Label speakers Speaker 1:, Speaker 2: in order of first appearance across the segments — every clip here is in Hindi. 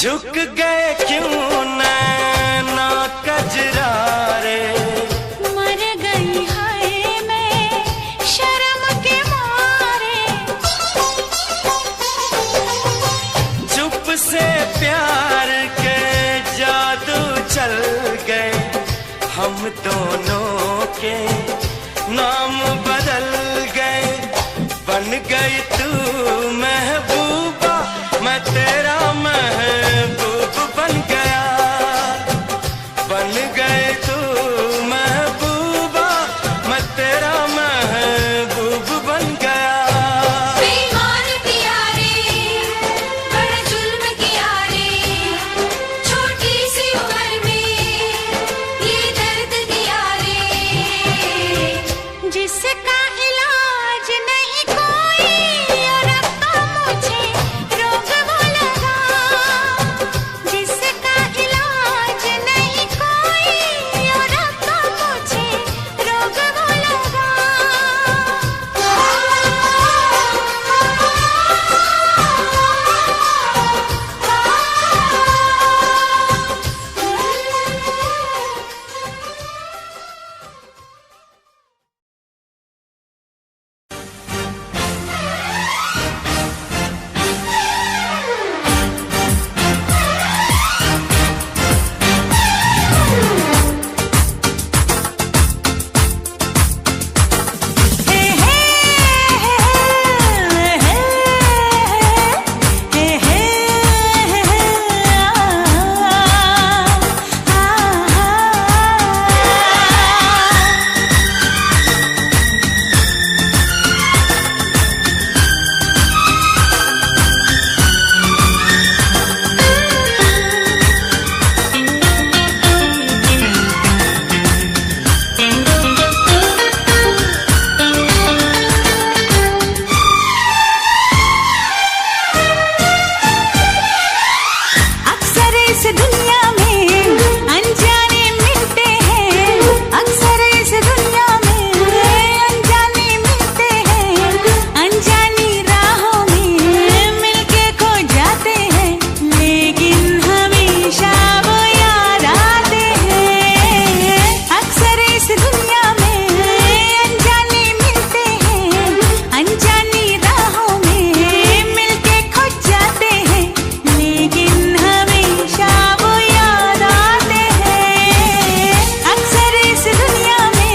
Speaker 1: झुक गए क्यों नैना कजरारे,
Speaker 2: मर गई हाय मैं शर्म के मारे।
Speaker 1: चुप से प्यार के जादू चल गए, हम दोनों के नाम बदल गए। बन गई तू महबूबा, मैं तेरा महबूब बन गया। बन गए तू महबूबा, मैं तेरा महबूब बन गया।
Speaker 2: बेईमान किया रे, बड़ा जुल्म किया रे, छोटी सी उम्र में ये दर्द दिया रे। जिसका इलाज नहीं कोई और अब तो मुझे रोग वो लगा। जिसका इलाज नहीं कोई और अब तो मुझे रोग वो लगा। अक्सर इस दुनिया में अनजाने मिलते हैं, अक्सर इस दुनिया में अनजाने मिलते हैं। अनजानी राहों में मिलके खो जाते हैं, लेकिन हमेशा वो याद आते हैं। अक्सर इस दुनिया में अनजाने मिलते हैं, अनजानी राहों में मिलके खो जाते हैं, लेकिन हमेशा वो याद आते हैं। अक्सर इस दुनिया में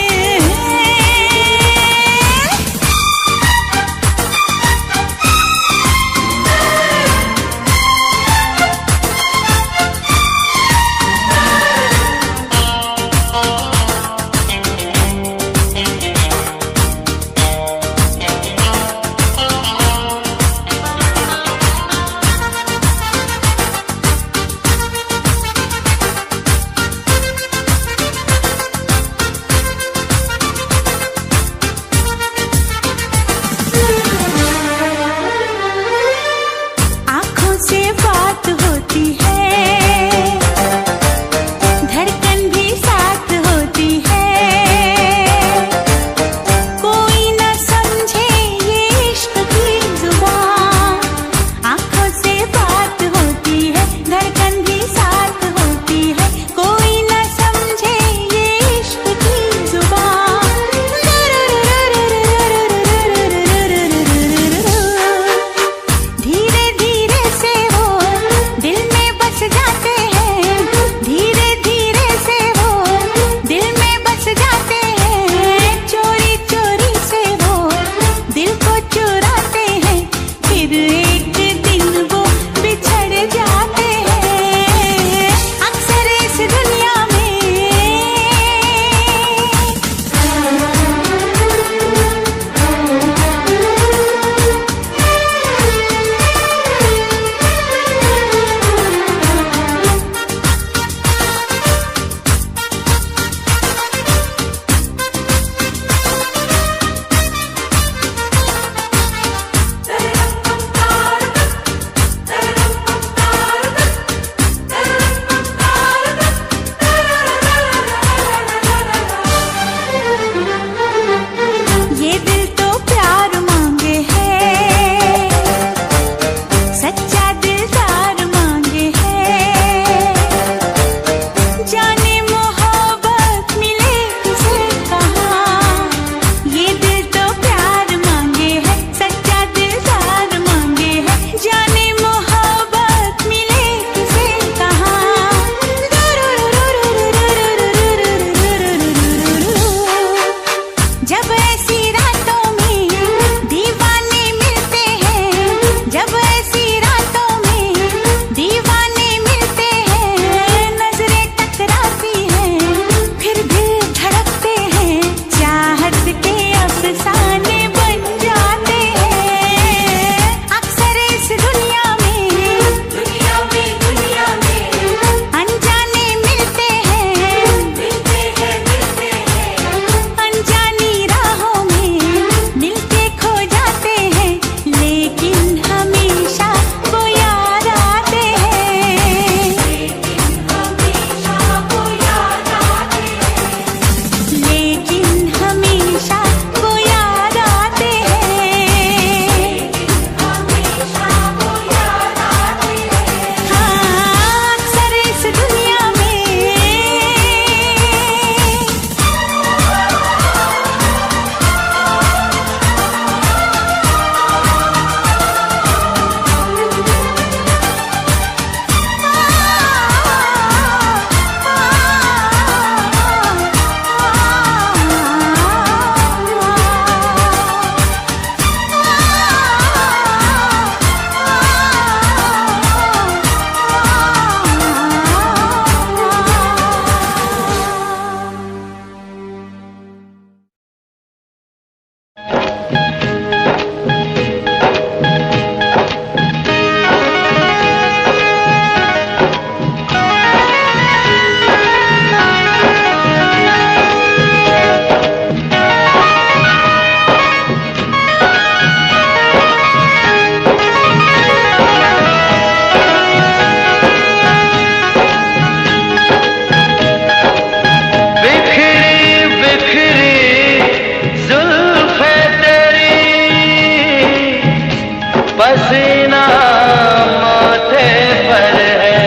Speaker 2: आँखों से बात होती है, धड़कन भी साथ होती है। कोई न समझे ये इश्क की जुबान। आँखों से बात होती है, धड़कन भी साथ होती है। कोई न समझे ये इश्क की जुबान। धीरे धीरे से वो दिल में बस जाते हैं, धीरे धीरे से वो दिल में बस जाते हैं। चोरी चोरी से वो दिल को चुराते हैं, फिर एक दिन वो बिछड़ जाते हैं। अक्सर इस दुनिया में
Speaker 1: पसीना माथे पर है।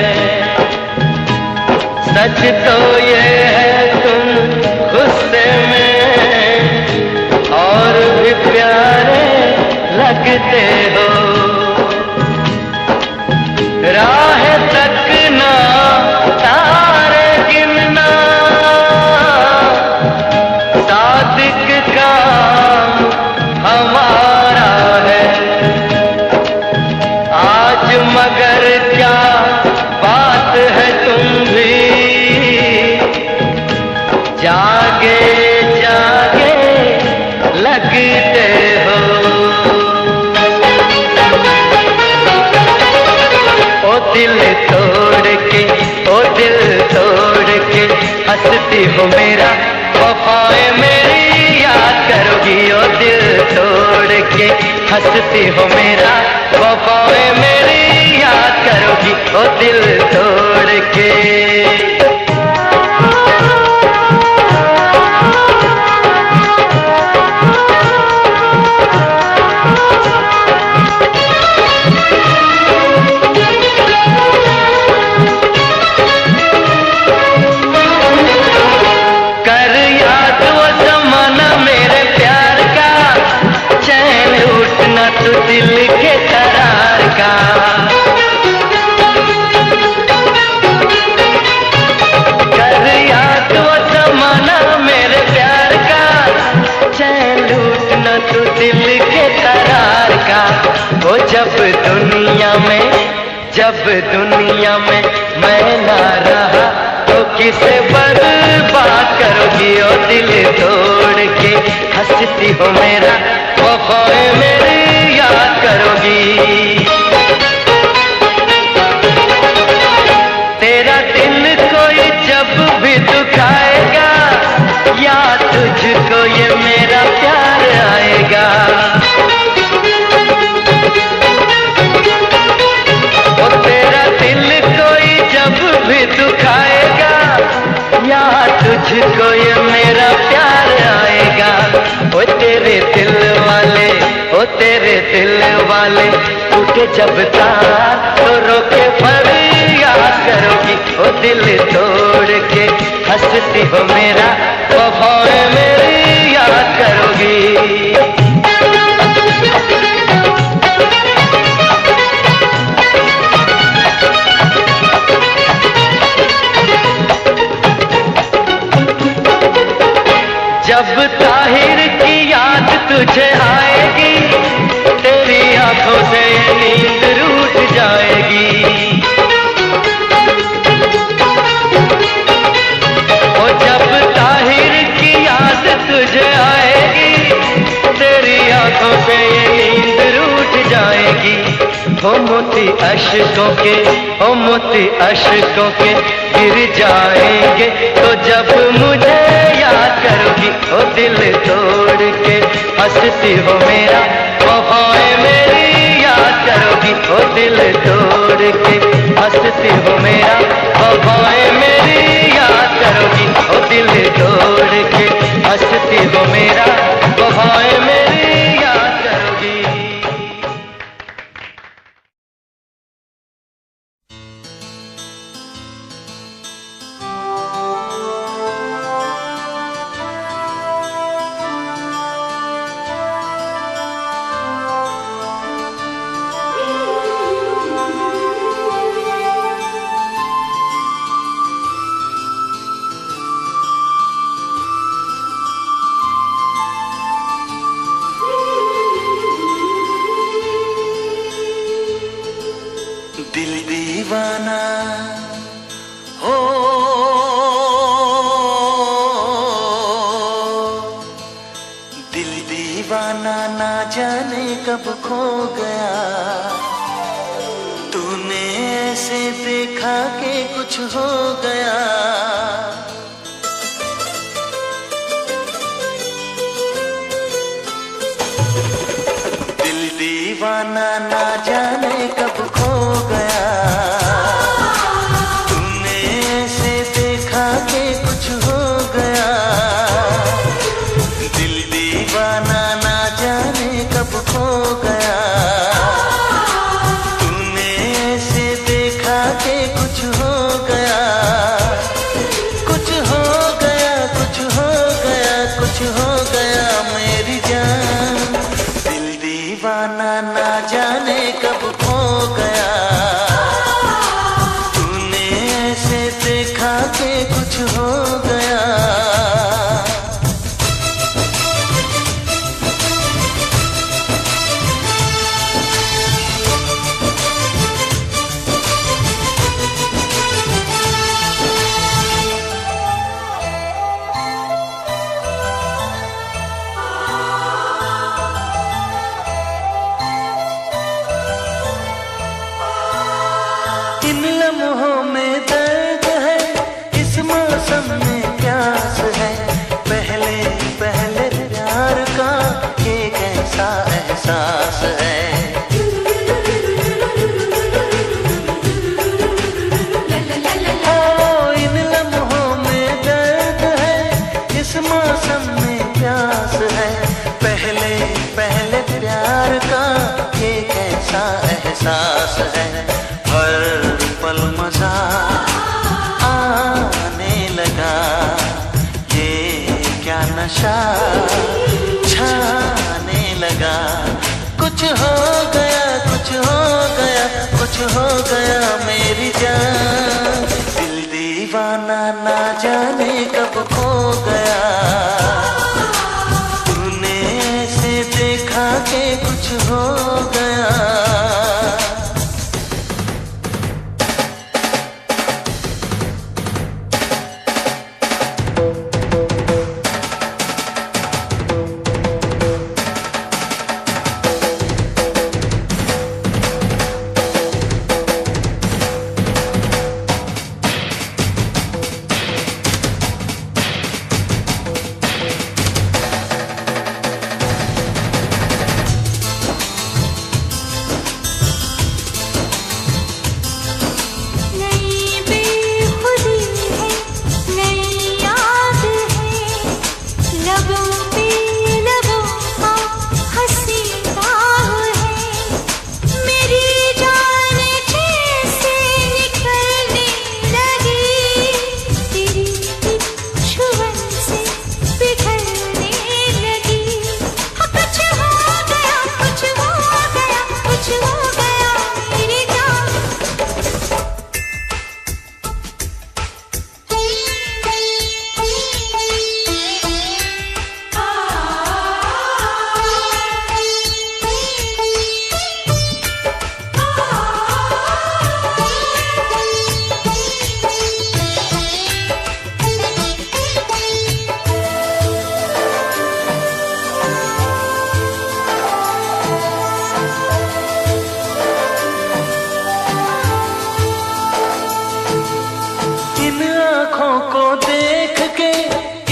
Speaker 1: सच तो ये है तुम गुस्से में और भी प्यारे लगते हो। राह तकना तारे गिनना सादिक काम हमारा है। आज मगर क्या बात है तुम भी जागे जागे लगते हो। ओ दिल तोड़ के, ओ दिल तोड़ के हंसती हो मेरा, वफाएं मेरी याद करोगी। ओ दिल तोड़ के हंसती हो मेरा, वफाएं मेरी याद करोगी। ओ दिल तोड़ के। तो दिल के करार का कर याद वो जमाना मेरे प्यार का, चैन लूटना तो दिल के करार का। वो जब दुनिया में मैं ना रहा तो किसे बर्बाद करोगी। ओ दिल तोड़ के हंसती हो मेरा, वफाएं मेरी याद करोगी। तेरा दिल कोई जब भी दुखाएगा, याद तुझको ये मेरा प्यार आएगा। और तेरा दिल कोई जब भी दुखाएगा, याद तुझको ये मेरा प्यार आएगा। ओ तेरे दिल वाले, ओ तेरे दिल वाले टूटे जब तार तो रोके फरियाद करोगी। ओ दिल तोड़ के हंसती हो मेरा, वफाएं मेरी याद करोगी। जब ताहिर की याद तुझे आएगी, तेरी आंखों से नींद रूठ जाएगी। और जब ताहिर की याद तुझे आएगी, तेरी आंखों से नींद रूठ जाएगी। हो मोती अश्कों के, हो मोती अश्कों के गिर जाएंगे तो जब मुझे याद करोगी। ओ दिल तोड़ के हंसती हो मेरा, वफाएं मेरी याद करोगी। ओ दिल तोड़ के हंसती हो मेरा, वफाएं मेरी याद करोगी। ओ दिल तोड़ के हंसती हो मेरा, वफाएं मेरी याद करोगी। दिल दीवाना हो, दिल दीवाना ना जाने कब खो गया। तूने ऐसे देखा कि कुछ हो गया। दिल दीवाना ना जाने कब खो गया। तूने ऐसे देखा कि कुछ हो गया। दिल दीवाना ना जाने कब खो गया। कब खो गया। तूने ऐसे देखा कि कुछ हो गया। इन लम्हों में दर्द है, इस मौसम में प्यास है। पहले पहले प्यार का ये कैसा एहसास है। ओ इन लम्हों में दर्द है, इस मौसम में प्यास है। पहले पहले प्यार का ये कैसा एहसास है। हर पल मजा आने लगा, ये क्या नशा छाने लगा। कुछ हो गया, कुछ हो गया, कुछ हो गया मेरी जान। दिल दीवाना ना जाने कब खो गया। तूने ऐसे देखा कि कुछ हो गया। को देख के,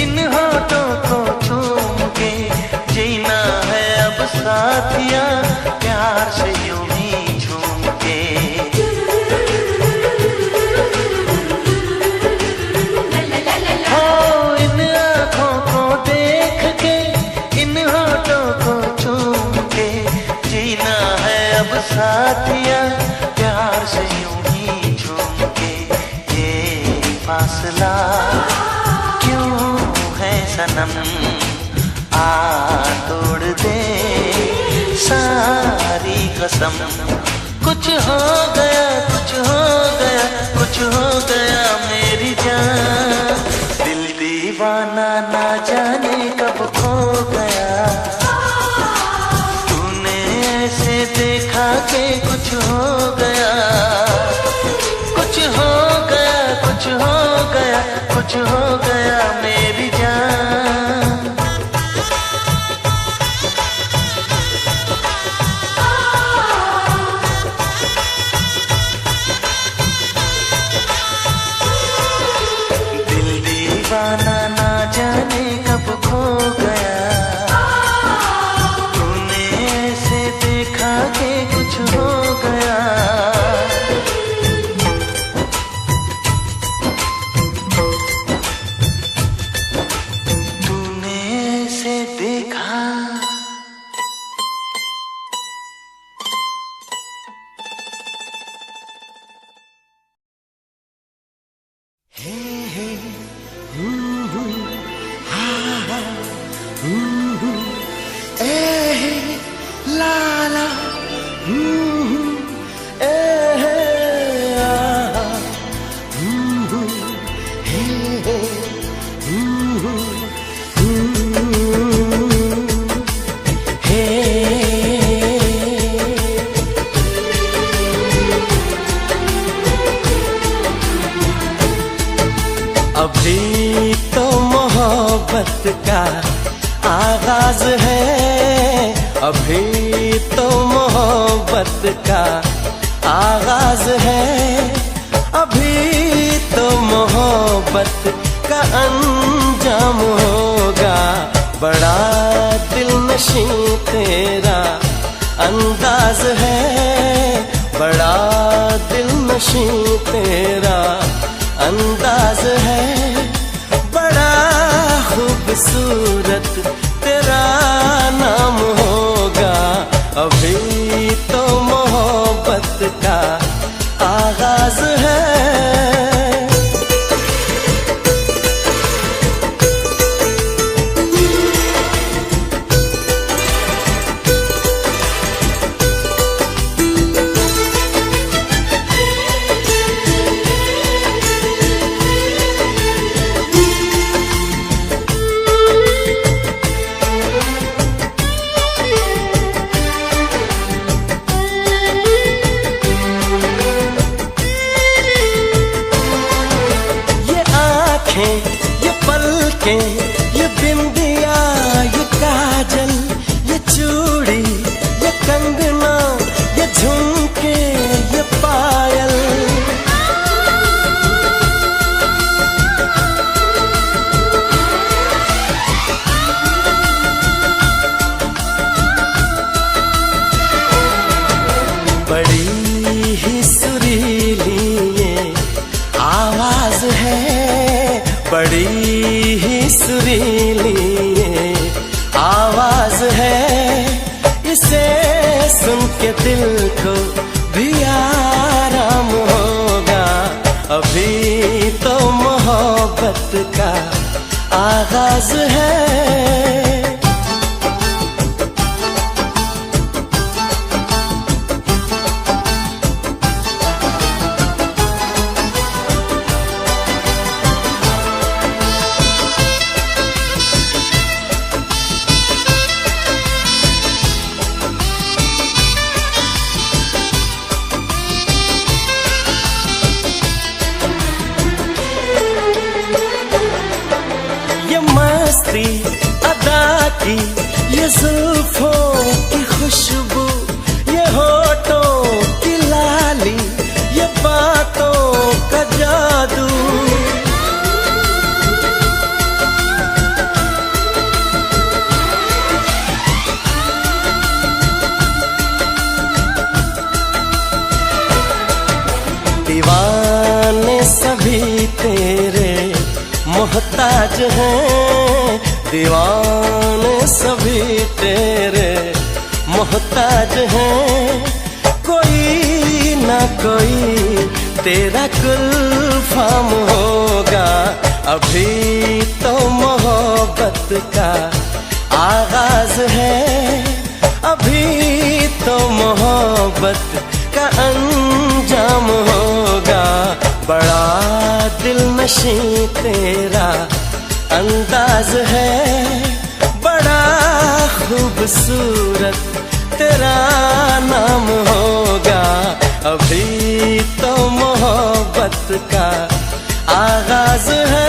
Speaker 1: इन होठों को चूम के, जीना है अब साथिया प्यार से यूं ही झूम के। हो इन आँखों को देख के, इन होठों को चूम के, जीना है अब साथिया प्यार से यूं ही झूम के। ये फासला क्यों है सनम, आ तोड़ दे सारी कसम। कुछ हो गया, कुछ हो गया, कुछ हो गया मेरी जान। दिल दीवाना ना जाने कब खो गया। तूने ऐसे देखा कि कुछ हो गया, कुछ हो गया, कुछ हो गया, कुछ हो गया मेरी जान। दिल दीवाना ना जाने कब खो गया। तूने ऐसे देखा कि कुछ हो गया।
Speaker 3: ए, आ, हे, हे, अभी तो मोहब्बत का आगाज है, अभी तो मोहब्बत का आगाज है, अभी तो मोहब्बत का अंजाम होगा। बड़ा दिलनशीं तेरा अंदाज है, बड़ा दिलनशीं तेरा अंदाज है, बड़ा खूबसूरत तेरा नाम होगा। अभी तो मोहब्बत का आगाज है। ये पलकें, ये बिंदिया, ये काजल, ये चूड़ी, ये कंगना, ये झुमके, ये पायल, बड़ी ही सुरीली ये आवाज है, बड़ी ही सुरीली ये आवाज है। इसे सुन के दिल को भी आराम होगा। अभी तो मोहब्बत का आगाज है। अदा की ये जुल्फों की खुशबू, ये होठों की लाली, ये बातों का जादू, दीवाने सभी तेरे मोहताज हैं, दीवाने सभी तेरे मोहताज हैं। कोई ना कोई तेरा गुलफाम होगा। अभी तो मोहब्बत का आगाज है, अभी तो मोहब्बत का अंजाम होगा। बड़ा दिलनशीं तेरा अंदाज है, बड़ा खूबसूरत तेरा नाम होगा। अभी तो मोहब्बत का आगाज है।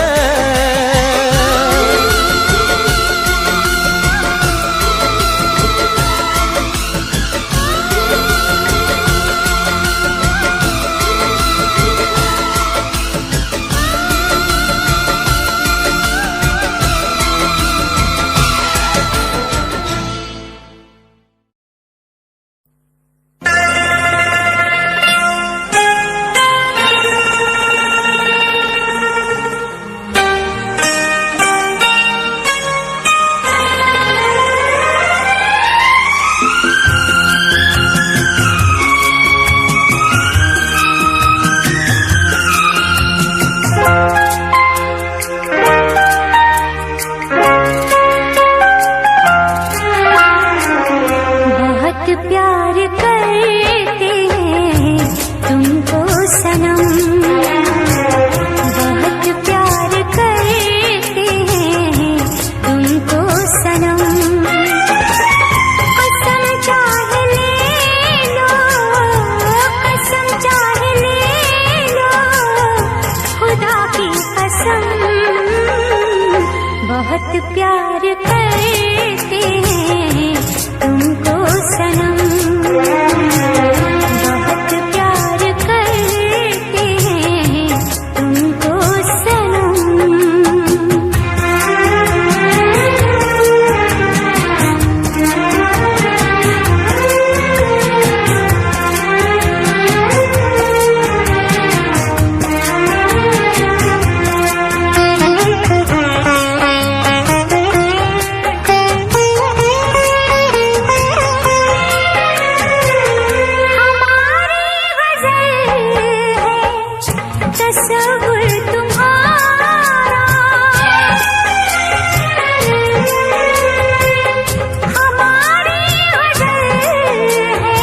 Speaker 2: प्यार करते हैं तुमको सनम, बहुत प्यार करते हैं तुमको सनम। तस्वुर तुम्हारा हमारी वजह है,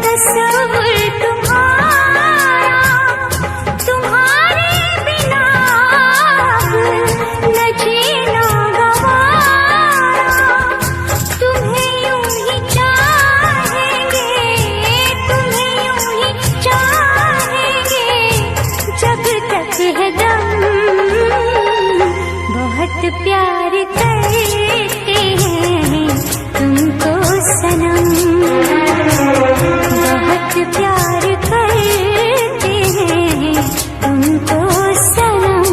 Speaker 2: तस्वुर तुम्हारा, तुम्हारे बिना न जीना गवारा, तुम्हें यूं ही चाहेंगे, तुम्हें यूं ही चाहेंगे जब तक है दम, बहुत प्यार करते हैं तुमको सनम, बहुत प्यार करते हैं तुमको सनम।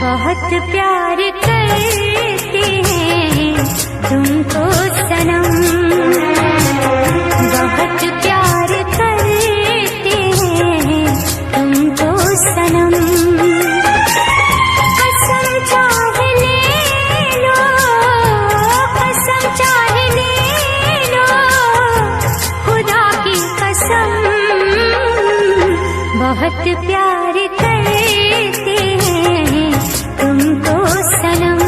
Speaker 2: बहुत प्यार करते हैं तुमको सनम, बहुत प्यार करते हैं तुमको सनम। कसम चाहे ले लो, कसम चाहे ले लो, खुदा की कसम, बहुत प्यार करते हैं तुमको सनम,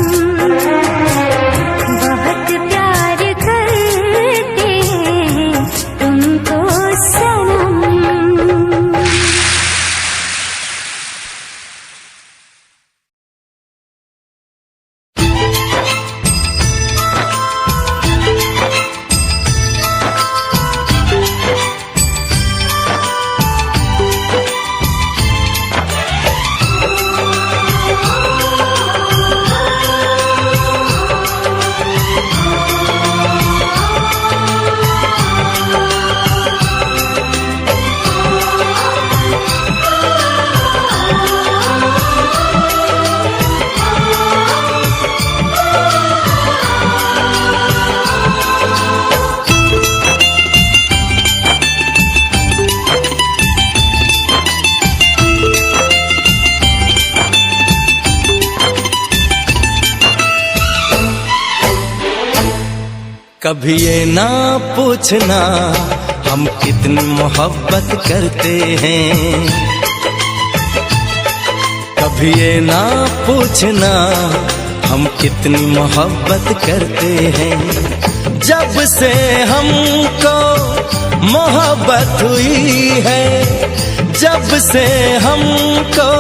Speaker 2: बहुत प्यार करते हैं तुमको सनम।
Speaker 3: कभी ये ना पूछना हम कितनी मोहब्बत करते हैं, कभी ये ना पूछना हम कितनी मोहब्बत करते हैं। जब से हमको मोहब्बत हुई है, जब से हमको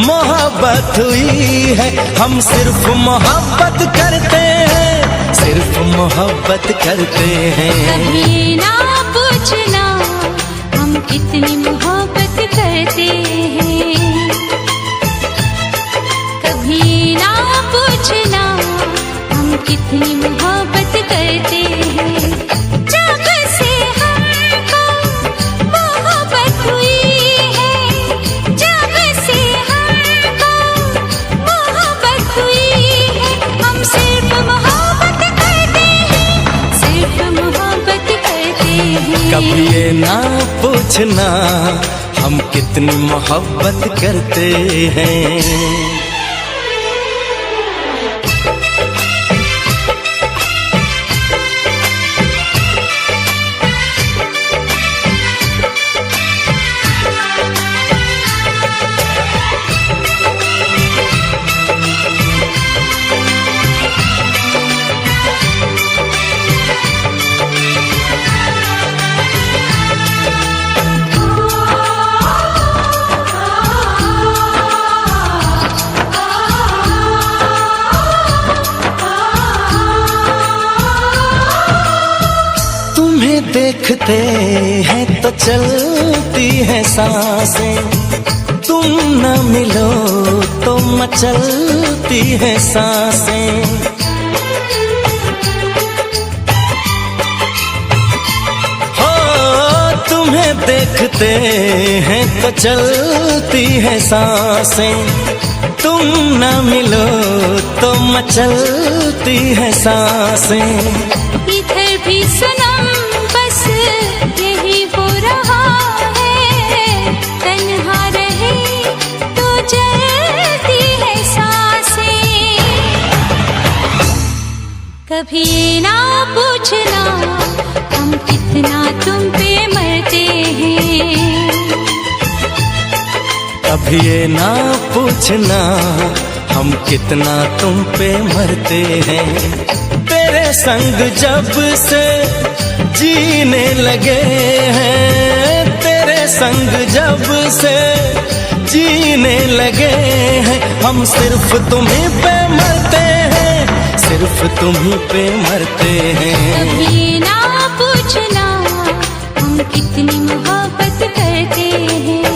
Speaker 3: मोहब्बत हुई है, हम सिर्फ मोहब्बत करते हैं, सिर्फ मोहब्बत करते हैं।
Speaker 2: कभी ना पूछना हम कितनी मोहब्बत करते हैं, कभी ना पूछना हम कितनी मोहब्बत करते हैं। जब से हमको मोहब्बत
Speaker 3: पूछना हम कितनी मोहब्बत करते हैं। देखते हैं तो चलती है सांसें, तुम न मिलो तो मचलती है सांसें। हो तुम्हें देखते हैं तो चलती है सांसें, तुम न मिलो तो मचलती है सांसें।
Speaker 2: इधर भी सनम बस यही हो रहा है, तन्हा रहे तो जलती है सांसें। कभी ना पूछना हम कितना तुम पे मरते हैं,
Speaker 3: कभी ये ना पूछना हम कितना तुम पे मरते हैं। तेरे संग जब से जीने लगे हैं, तेरे संग जब से जीने लगे हैं, हम सिर्फ तुम्हीं पे मरते हैं, सिर्फ तुम्हीं पे मरते हैं।
Speaker 2: कभी ना पूछना हम कितनी मोहब्बत करते हैं।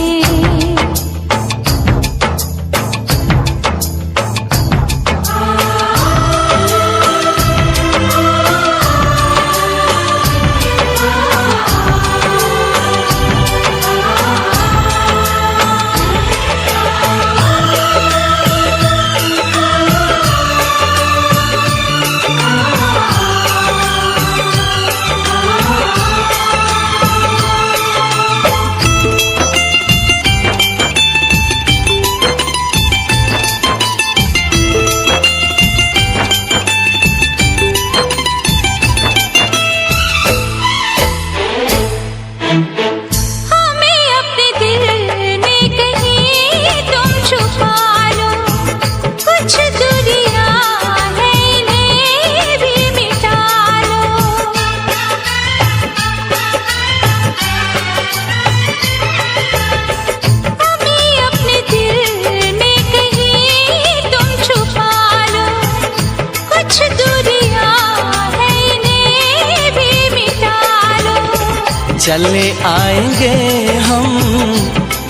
Speaker 3: चले आएंगे हम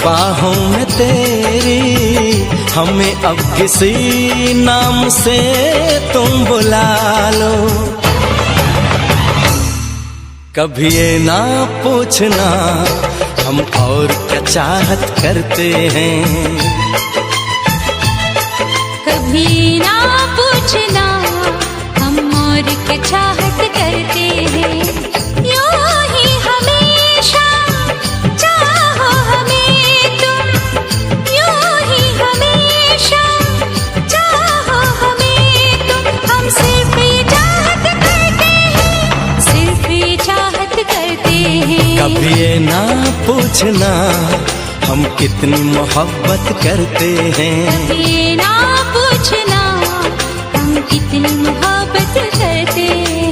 Speaker 3: बाहों में तेरी, हमें अब किसी नाम से तुम बुला लो। कभी ये ना पूछना हम और क्या चाहत करते हैं,
Speaker 2: कभी ना पूछना हम और क्या चाहत करते हैं। यूं ही हमेशा चाहो हमें तुम, यूं ही हमेशा चाहो हमें तुम। हम सिर्फ ये चाहत करते हैं, सिर्फ ये चाहत करते हैं।
Speaker 3: कभी ये ना पूछना हम कितनी मोहब्बत करते हैं।
Speaker 2: कभी ना पूछना हम कितनी मोहब्बत करते हैं।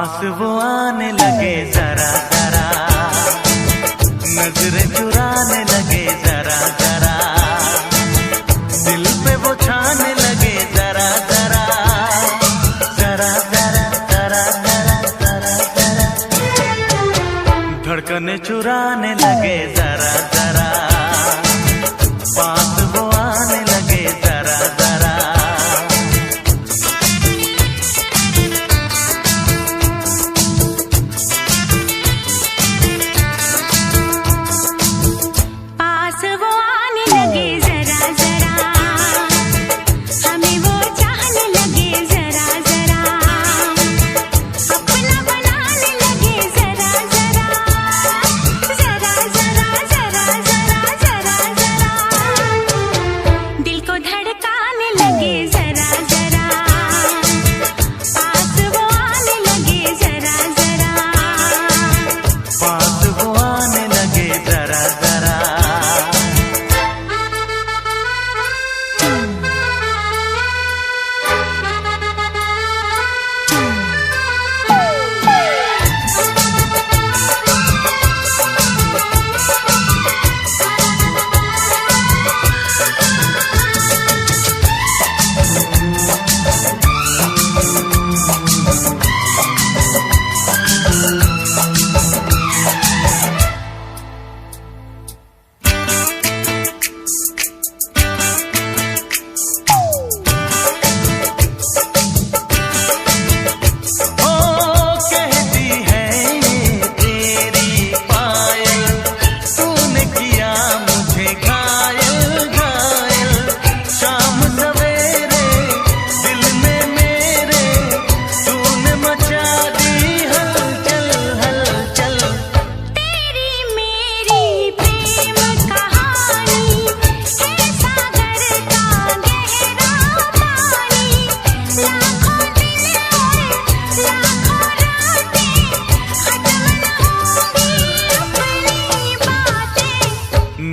Speaker 3: पास वो आने लगे जरा जरा, नजरें चुराने लगे जरा जरा, दिल पे वो छाने लगे जरा जरा, जरा जरा जरा जरा जरा जरा, धड़कने चुराने लगे जरा जरा, पास वो आने लगे जरा जरा।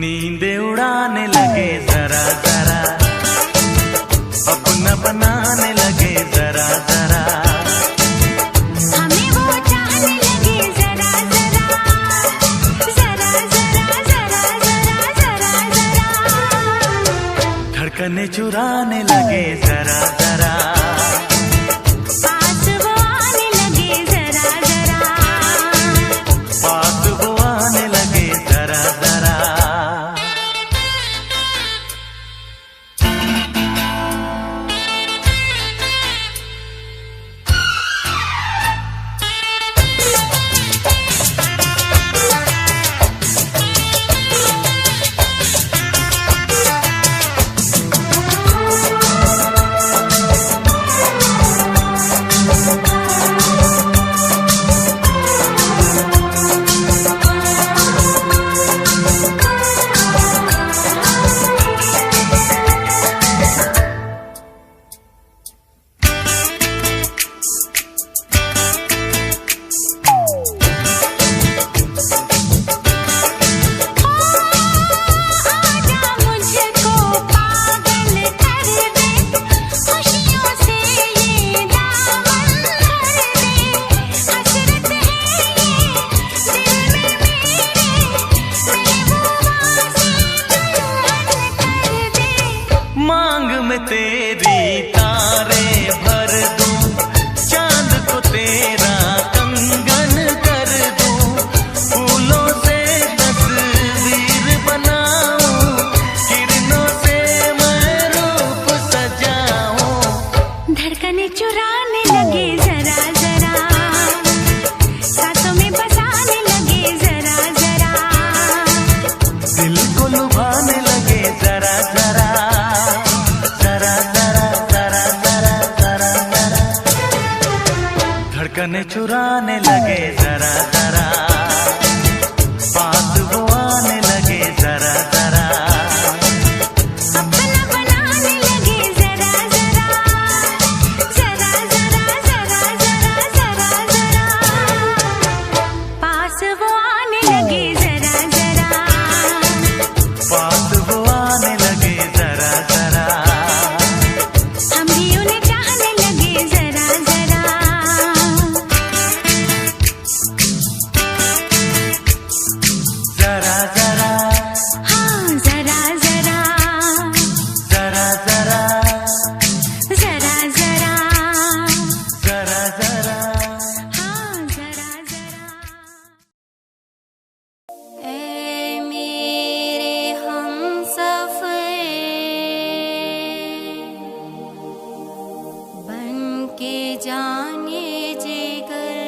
Speaker 3: नींदे उड़ाने लगे जरा जरा, अपना बनाने लगे जरा जरा,
Speaker 2: हमें वो चाहने लगे जरा जरा, जरा जरा जरा जरा जरा जरा,
Speaker 3: धड़कने चुराने लगे जरा जरा,
Speaker 2: पास वो आने लगे जरा जरा,
Speaker 3: पास वो आने लगे जरा जरा। तेरी तारे भर दूं, चांद को तेरा कंगन कर दूं, फूलों से तस्वीर बनाऊं, किरणों से मैं रूप सजाऊं,
Speaker 2: धड़कने चुराने लगे जरा जरा, सांसों में बसाने लगे जरा जरा,
Speaker 3: दिल को लुभाने लगे जरा जरा, धड़कने चुराने लगे जरा जरा, पास वो आने लगे जरा जरा,
Speaker 2: अपना बनाने लगे जरा जरा, जरा जरा जरा जरा जरा जरा, पास वो आने लगे जरा जरा,
Speaker 3: पास वो आने लगे जरा जरा,
Speaker 2: हम भी उन्हें चाहने लगे जरा जरा। के जाने जिगर।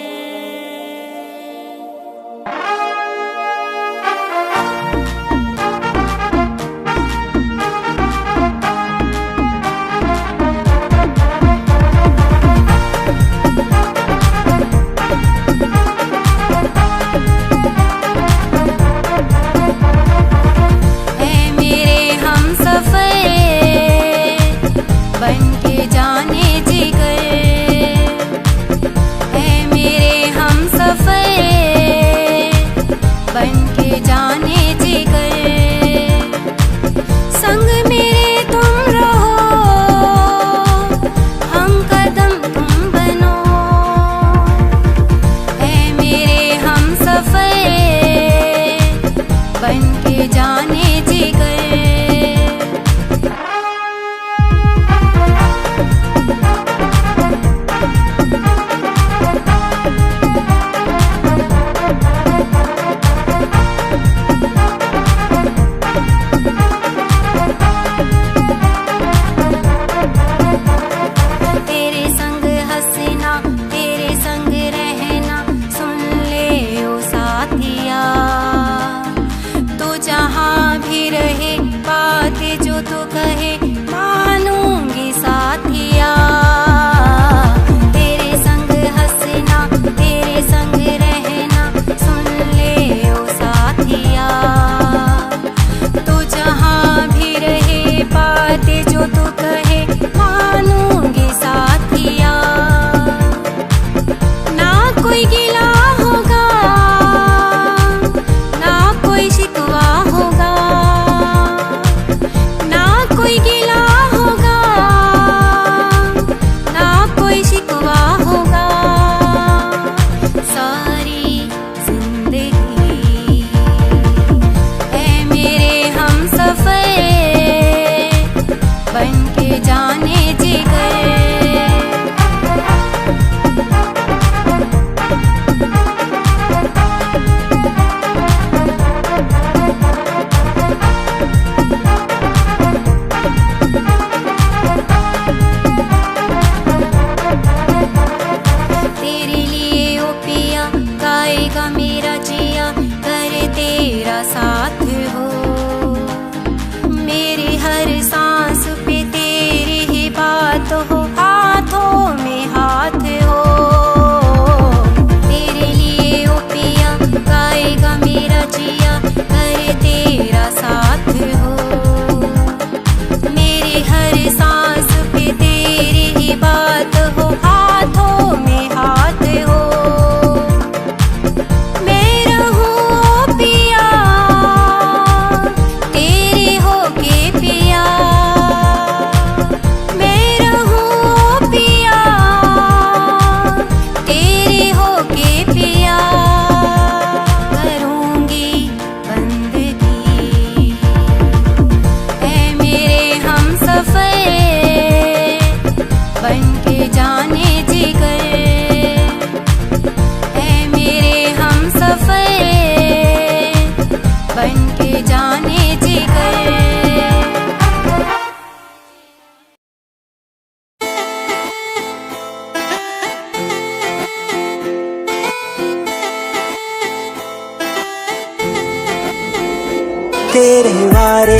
Speaker 4: तेरे वारे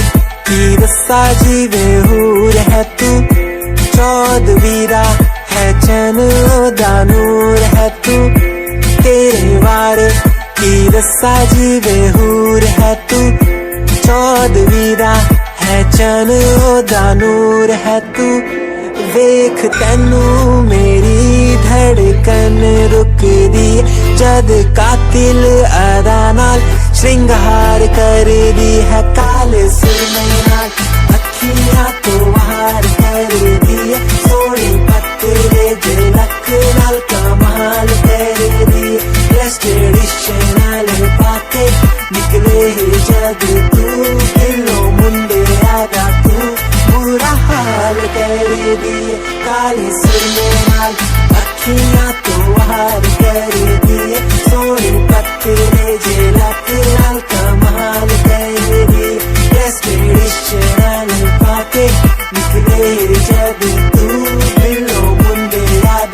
Speaker 4: की दस्सा जीवे हूर है तू, चौदवीरा है चैन दा नूर है तू। तेरे वारे की दस्सा जीवे हूर है तू, चौदवीरा है चैन दा नूर है तू। वेख तैनू मेरी धड़कन रुकदी जद कातिल अदा नाल श्रृंगार कर दी है। काले सुरमई नाल अखियां तो वार कर दी है, सोनी पत्ते जे लक नाल कमाल कर दी है। ट्रेडिशनल पाके निकले जग तू, दिलों मुंडे आदा तू बुरा हाल कर दी है। काले सुरमई नाल अखियां तो वार कर दी है, सोनी पत्ते जे लक नाल कमाल कर दी है। ट्रेडिशनल पाके निकले जग तू, दिलों मुंडे आदा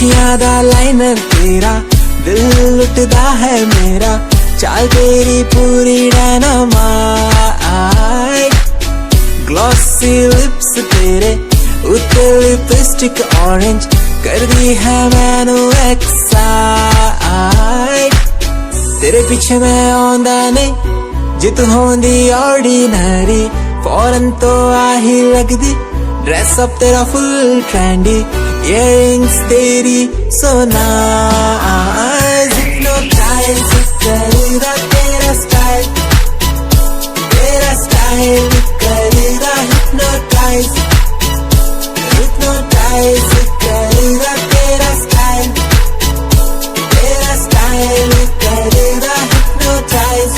Speaker 4: अखियां दा लाइनर तेरा दिल लुटदा है मेरा चाल तेरी पूरी डायनामाइट ग्लॉसी लिप्स तेरे उत्ते लिपस्टिक ऑरेंज कर दी है मैनू एक्साइट तेरे पीछे मैं आंदा नहीं जे तू होंदी ऑर्डिनरी फौरन तो आही लगदी ड्रेस अप तेरा फुल ट्रेंडी इयररिंग्स तेरी so nice hypnotize करेगा तेरा स्टाइल करेगा hypnotize करेगा तेरा स्टाइल करेगा hypnotize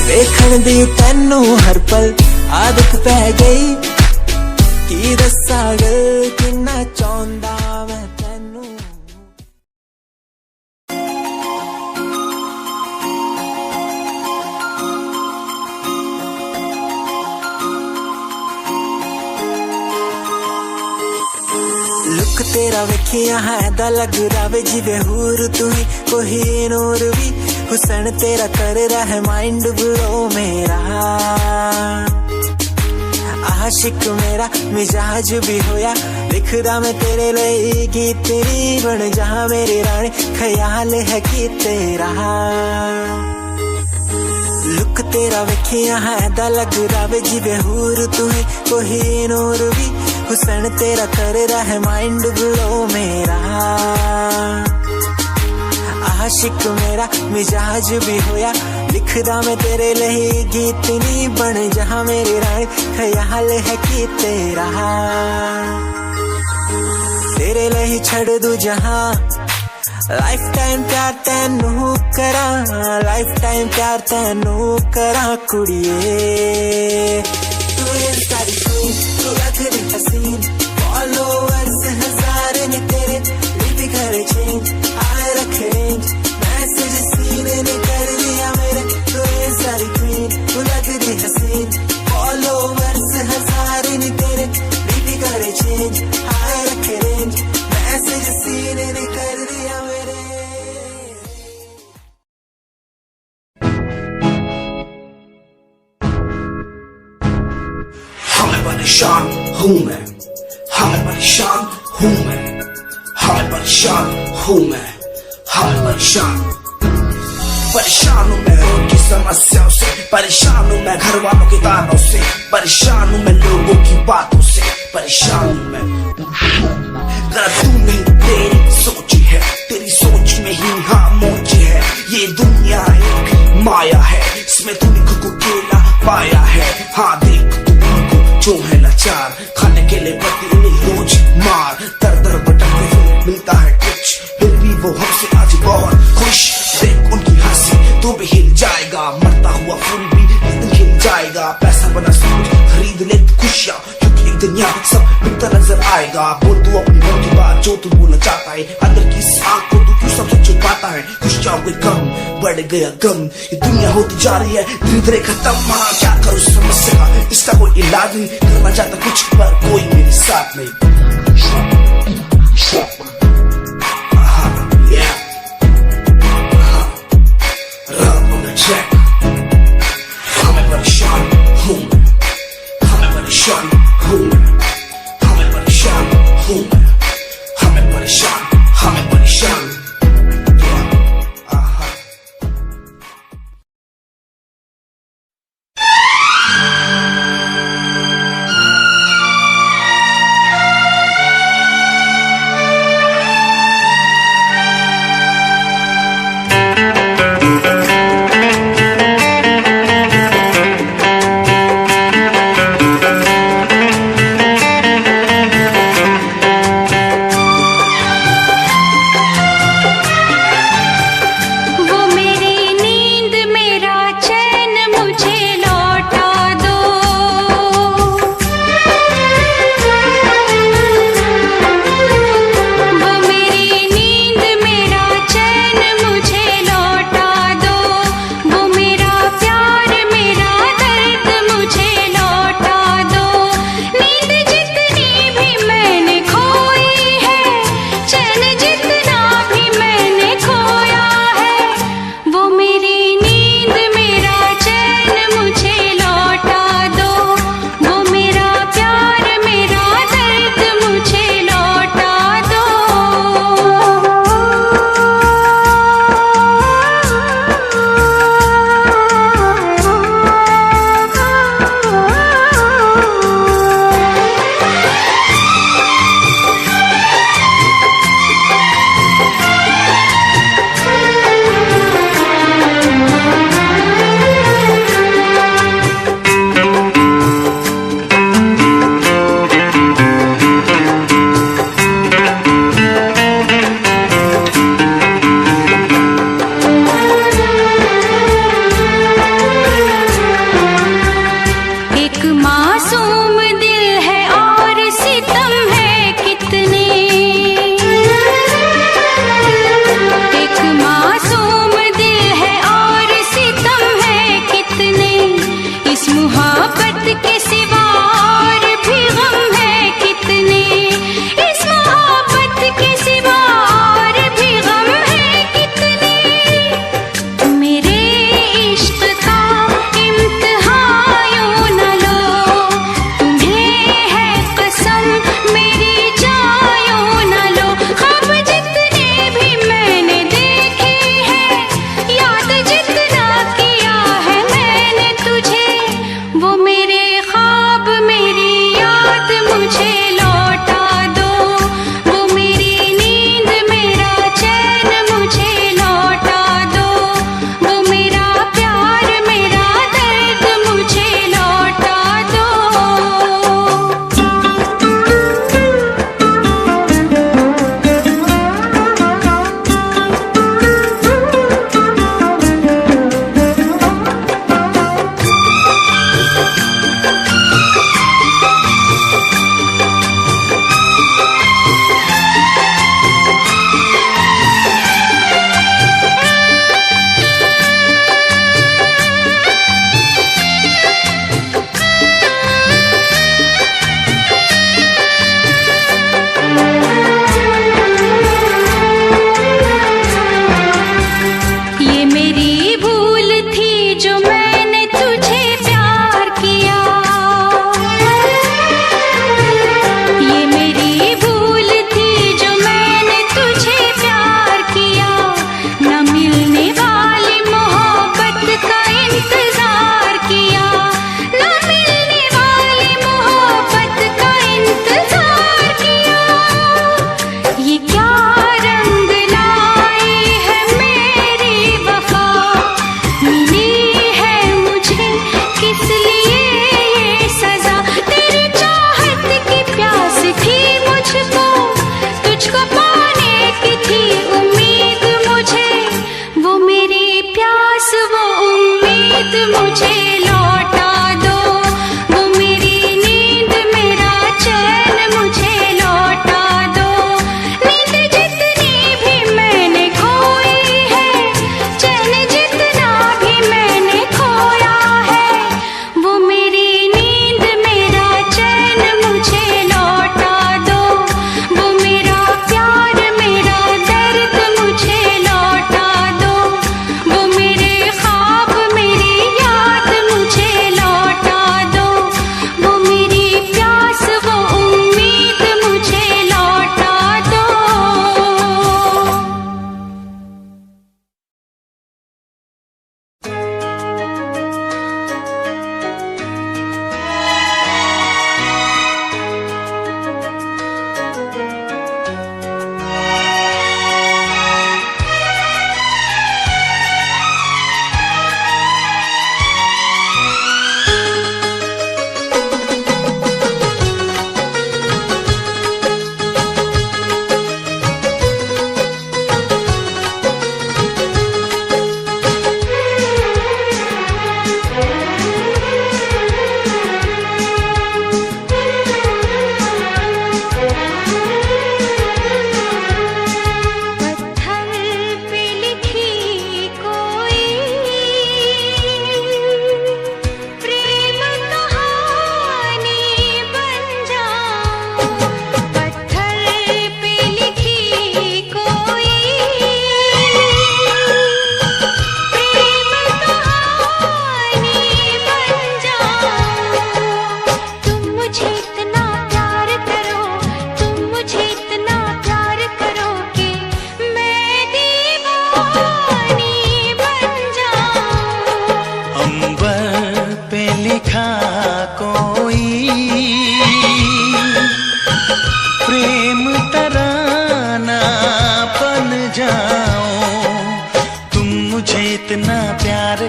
Speaker 4: देखण दी तैनू हर पल आदत पै गई की दस्सां गल किन्ना चाहुंदा मैं तैनू लुक तेरा वेखिया है दा लग रावे जिवे हूर तू ही कोई नूर भी हुसन तेरा कर रहा है माइंड ब्लो मेरा आशिक मेरा मिजाज भी होया लिखदा मैं तेरे लिए गीत तेरी बन जहाँ मेरी रानी ख्याल है कि तेरा लुक तेरा वेखिया है दा लग रावे जिवे हूर तू ही कोई नूर भी हुसन तेरा कर रहा है माइंड ब्लो मेरा आशिक मेरा मिजाज भी होया लिखदा मैं तेरे लिए गीत नी बन जहाँ मेरी रानी ख्याल है कि तेरा तेरे लिए छड़ दू जहाँ लाइफ टाइम प्यार तैनू करा लाइफ टाइम प्यार तैनू करा कुड़िए तू सारी क्वीन तू रखदी हसीन फॉलोअर्स हजार ने तेरे लिपि करे चेंज आए रखे रेंज मैसेज सीन ने कर दिया मेरे तू सारी क्वीन तू लगदी हसीन फॉलोअर्स हजार ने तेरे लिपि करे चेंज आए रखे रेंज मैसेज सीन ने कर दिया मेरे
Speaker 5: हमें परेशान हूँ मैं हमें परेशान हूँ मैं हमें परेशान हूँ मैं हमें परेशान हूँ मैं रोड की समस्याओं से परेशान हूँ मैं घर वालों के तानों से परेशान हूँ मैं लोगों की बातों से परेशान हूँ मैं जरा तू नहीं तेरी सोच है तेरी सोच में ही हाँ मोच है ये दुनिया एक माया है इसमें तूने खुद को अकेला पाया है हाँ देख तू जो है लाचार खाने के लिए पति उन्हें रोज मार दर दर भटकते हुए मिलता है कुछ फिर भी वो हमसे आज बहुत खुश देख उनकी हंसी तो भी हिल जाएगा मरता हुआ फूल भी एक दिन खिल जाएगा पैसा बना सब कुछ खरीद ले खुशियाँ क्योंकि एक दिन यहाँ सब बिकता नजर आएगा बोल तू अपनी मन की बात जो तू बोलना चाहता है अंदर की इस आँख को तू क्यों सबसे छुपाता है खुशियाँ हुए कम बढ़ गया गम ये दुनिया होती जा रही है धीरे धीरे खत्म हाँ क्या करूँ समस्या का इसका कोई इलाज नहीं करना चाहता कुछ पर कोई मेरे साथ नहीं हमें परेशान हूँ हमें परेशान हूँ हमें परेशान हूँ हमें परेशान हमें परेशान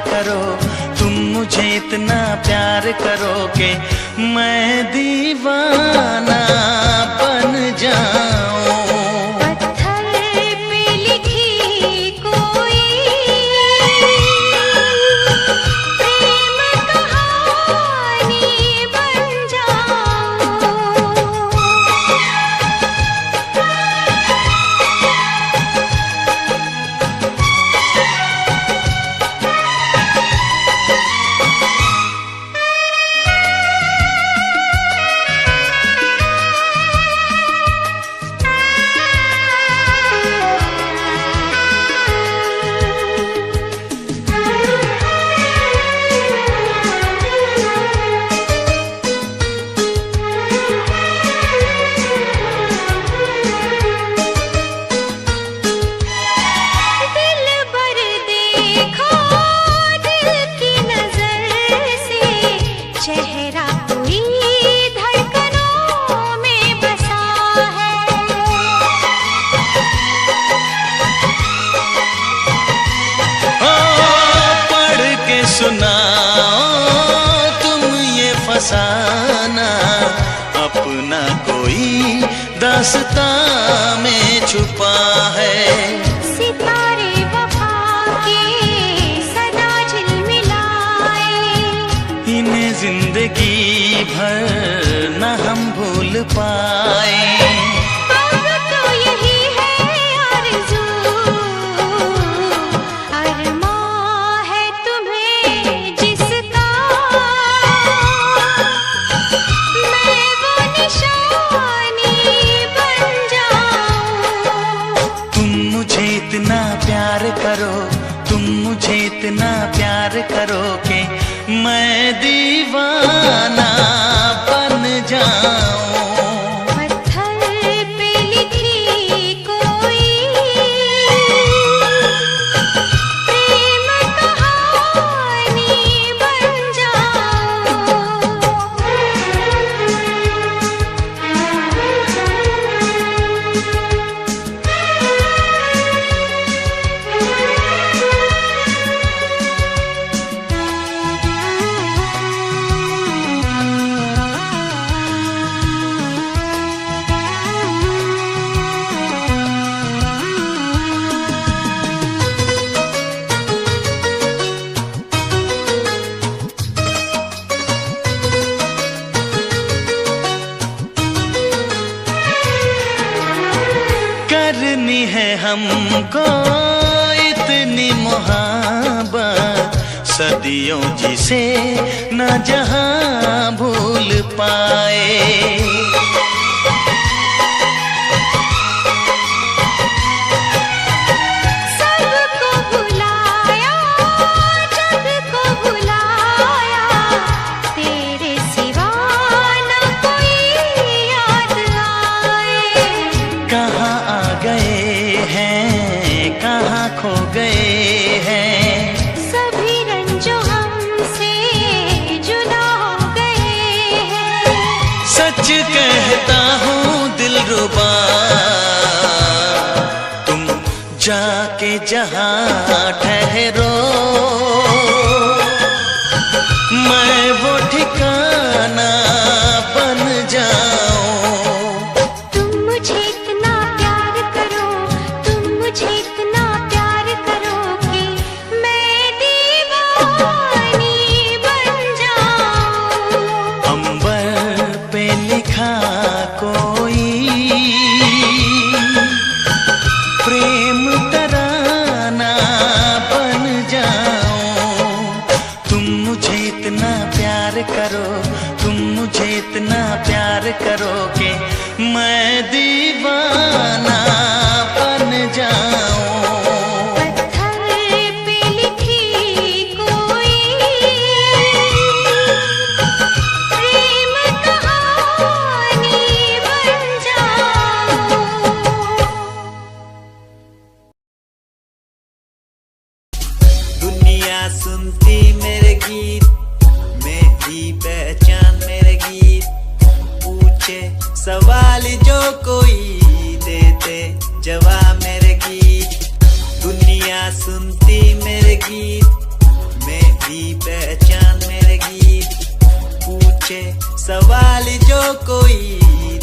Speaker 3: करो, तुम मुझे इतना प्यार करो कि मैं दीवाना बन जाऊं।
Speaker 2: पत्थर पे लिखी कोई प्रेम कहानी बन जाऊं। चेहरा कोई धड़कनों में बसा है।
Speaker 3: पढ़ के सुनाओ तुम ये फसाना, अपना कोई दास्तां में छुपा है।
Speaker 2: सितारे वफा के सदा झिलमिलाए,
Speaker 3: इन्हें जिंदगी भर न हम भूल पाए।
Speaker 2: अब तो यही है आरज़ू, अरमां है तुम्हें जिसका, मैं वो निशानी बन जाऊं।
Speaker 3: तुम मुझे इतना प्यार करो, तुम मुझे इतना प्यार करो कि मैं दीवाना बन जाऊं।
Speaker 2: पत्थर पे लिखी कोई प्रेम कहानी बन जाऊं।
Speaker 3: हमको इतनी मोहब्बत सदियों जिसे न जहां भूल पाए। खो गए हैं
Speaker 2: सभी रंजों हमसे जुदा हो गए हैं।
Speaker 3: सच कहता हूँ दिलरुबा, तुम जाके जहाँ ठहरो, मैं वो ठिकाना बन जाऊं।
Speaker 2: तुम मुझे इतना प्यार करो, तुम मुझे इतना प्यार करो कि मैं दीवानी बन जाऊं।
Speaker 3: अंबर पे लिखा कोई प्रेम तराना बन जाऊं। तुम मुझे इतना प्यार करो, तुम मुझे इतना प्यार करो कि मैं दीवाना बन जाऊं।
Speaker 2: पत्थर पे लिखी कोई प्रेम कहानी बन जाऊं।
Speaker 6: दुनिया सुनती मेरे गीत, मेरी पहचान मेरे गीत, पूछे सवाल जो कोई देते जवाब मेरे गीत। दुनिया सुनती मेरे गीत, मेरी पहचान मेरे गीत, पूछे सवाल जो कोई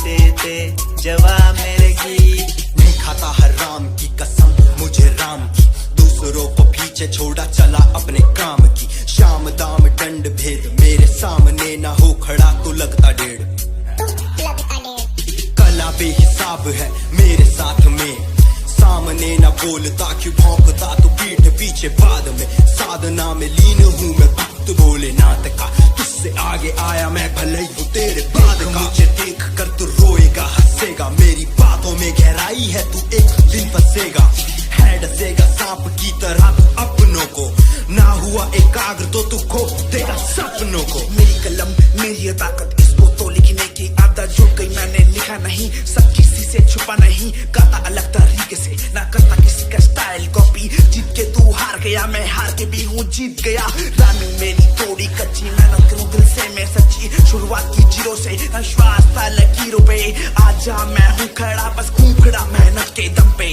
Speaker 6: देते जवाब मेरे गीत।
Speaker 5: नहीं खाता हराम की कसम मुझे राम की, दूसरों को पीछे छोड़ा चला अपने काम की। शाम दाम दंड भेद मेरे सामने ना हो खड़ा तो लगता डेढ़। कला बेहिसाब है मेरे साथ में, सामने ना बोलता क्यों भौंकता तो पीठ पीछे बाद में। साधना में लीन हूँ मैं भक्त भोलेनाथ का, तुझसे आगे आया मैं भले ही हूँ तेरे बाद का। मुझे देख कर तू रोएगा हंसेगा, मेरी बातों में गहराई है तू एक दिन फंसेगा। है डसेगा सांप की तरह तू अपनों को, ना हुआ एकाग्र तो तू खो देगा सपनों को। मेरी कलम मेरी ताकत, इसको तो लिखने की आदत जुड़ गई। मैंने लिखा नहीं सब किसी से छुपा नहीं, गाता अलग तरीके से ना करता किसी का स्टाइल कॉपी। जीत के तू हार गया, मैं हार के भी हूँ जीत गया। रानी मेरी थोड़ी कच्ची, मेहनत करूँ दिल से मैं सच्ची। शुरुआत की जीरो से विश्वास था लकीरों पे, आजा मैं हूँ खड़ा बस खूंखड़ा मेहनत के दम पे।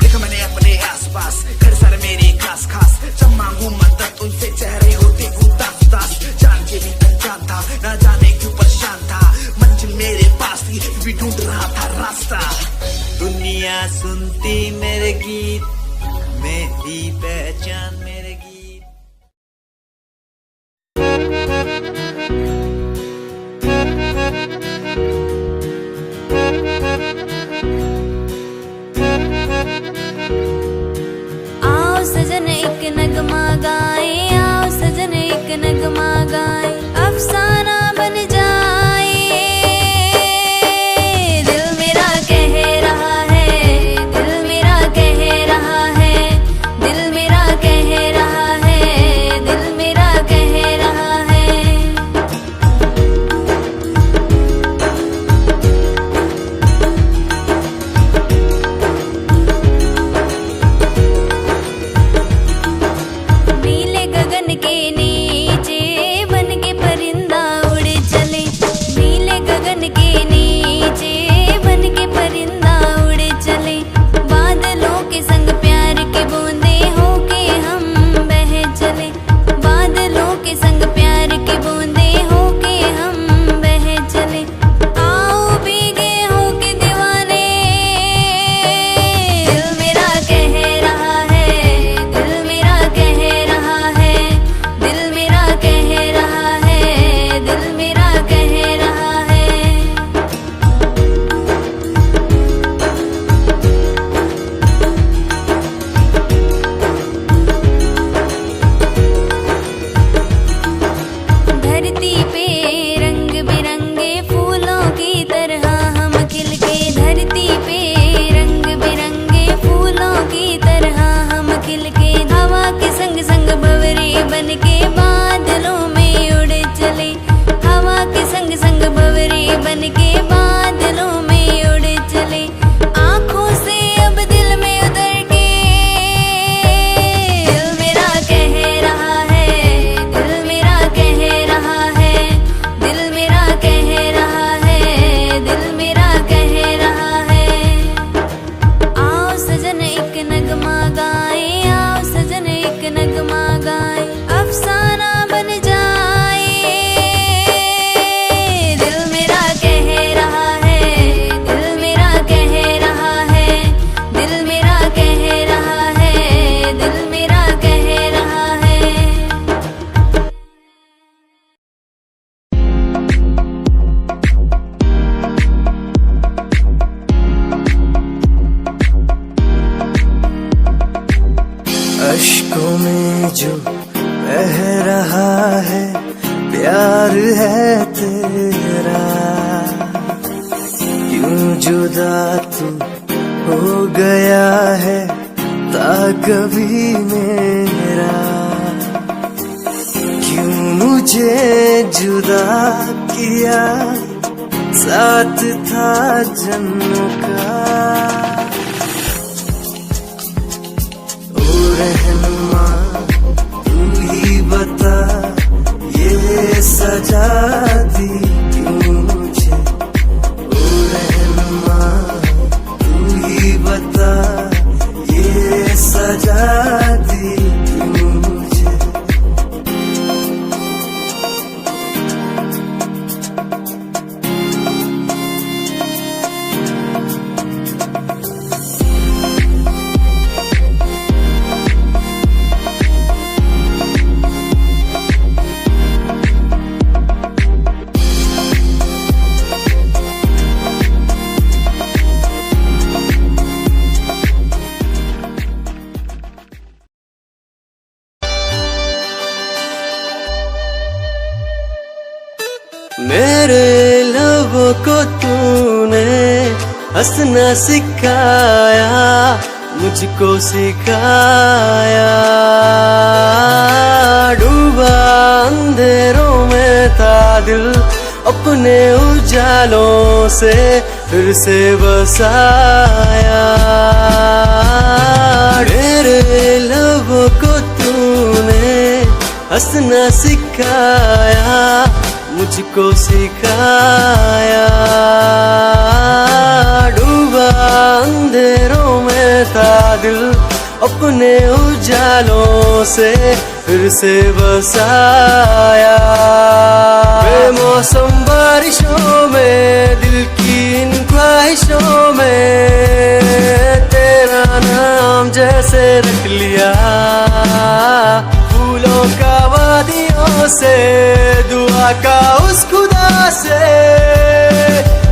Speaker 5: देखा मैंने अपने आसपास खड़े सारे मेरे खास खास, जब मांगू मदद उनसे चेहरे होते उदास उदास। जान के भी अनजान था, ना जाने क्यों परेशान था, मंजिल मेरे पास थी फिर भी ढूंढ रहा था रास्ता।
Speaker 6: दुनिया सुनती मेरे गीत, मेरी पहचान मेरे गीत।
Speaker 2: आओ सजन एक नगमा गाए, आओ सजन एक नगमा गाए, अफसाना बन जाए। दिल मेरा कह रहा है, दिल मेरा कह रहा है, दिल मेरा कह रहा
Speaker 3: अश्कों में जो बह रहा है प्यार है तेरा, क्यों जुदा तू हो गया है ता कभी मेरा, क्यों मुझे जुदा किया साथ था जन्मों का। ओ रहनुमा तू ही बता ये सजा दी क्यों मुझे, ओ रहनुमा तू ही बता ये सजा दी क्यों मुझे। मेरे लबों को तूने हंसना सिखाया, मुझको सिखाया, डूबा अंधेरों में था दिल अपने उजालों से फिर से बसाया। मेरे लबों को तूने हंसना सिखाया, मुझको सिखाया, डूबा अंधेरों में था दिल अपने उजालों से फिर से बसाया। बेमौसम बारिशों में दिल की इन ख्वाहिशों में तेरा नाम जैसे रख लिया, फूलों का वादियों से दुआ का उस खुदा से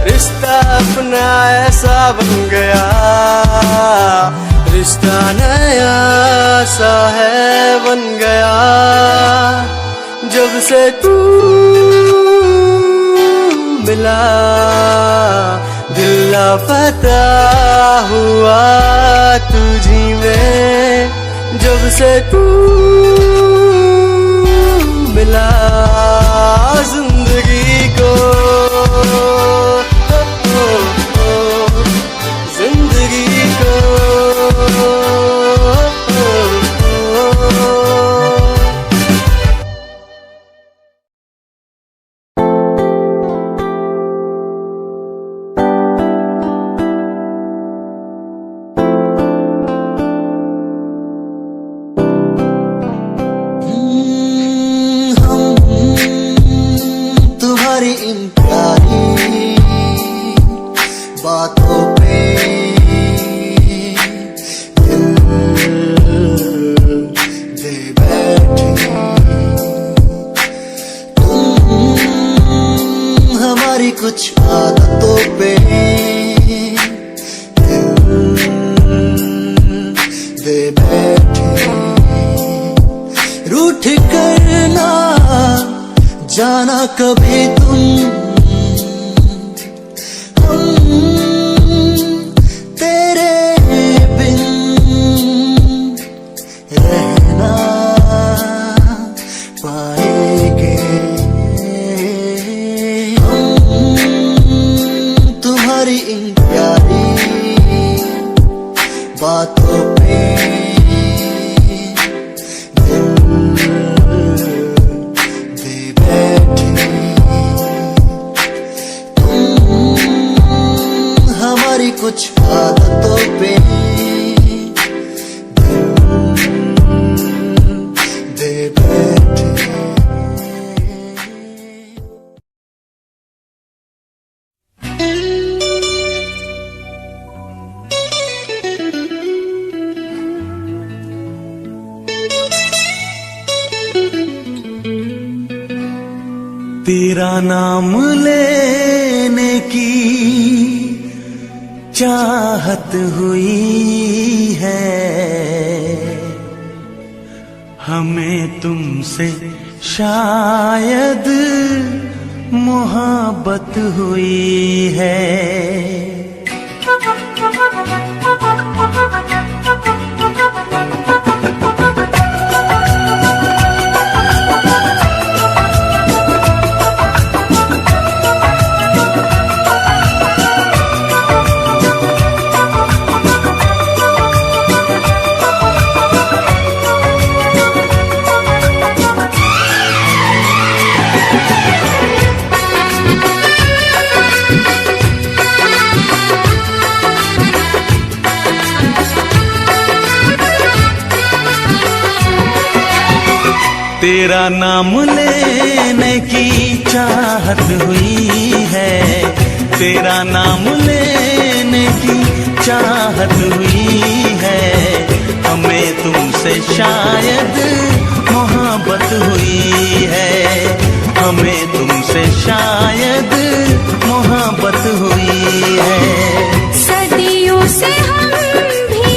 Speaker 3: रिश्ता अपना ऐसा बन गया, रिश्ता नया सा है बन गया। जब से तू मिला दिल लापता हुआ तुझी में, जब से तू मिला जिंदगी को, जिंदगी को।
Speaker 7: इन प्यारी बातों पे दिल दे बैठे, तुम हमारी कुछ आदतों पे दिल दे बैठे। रूठ करना जाना कभी तुम, तेरे बिन रहना पाएंगे, तुम्हारी इन प्यारी बातों पे कुछ आदतों पे दे बैठे।
Speaker 3: तेरा नाम लेने की चाहत हुई है, हमें तुमसे शायद मोहब्बत हुई है। तेरा नाम लेने की चाहत हुई है, तेरा नाम लेने की चाहत हुई है। हमें तुमसे शायद मोहब्बत हुई है, हमें तुमसे शायद मोहब्बत हुई है।
Speaker 2: सदियों से हम भी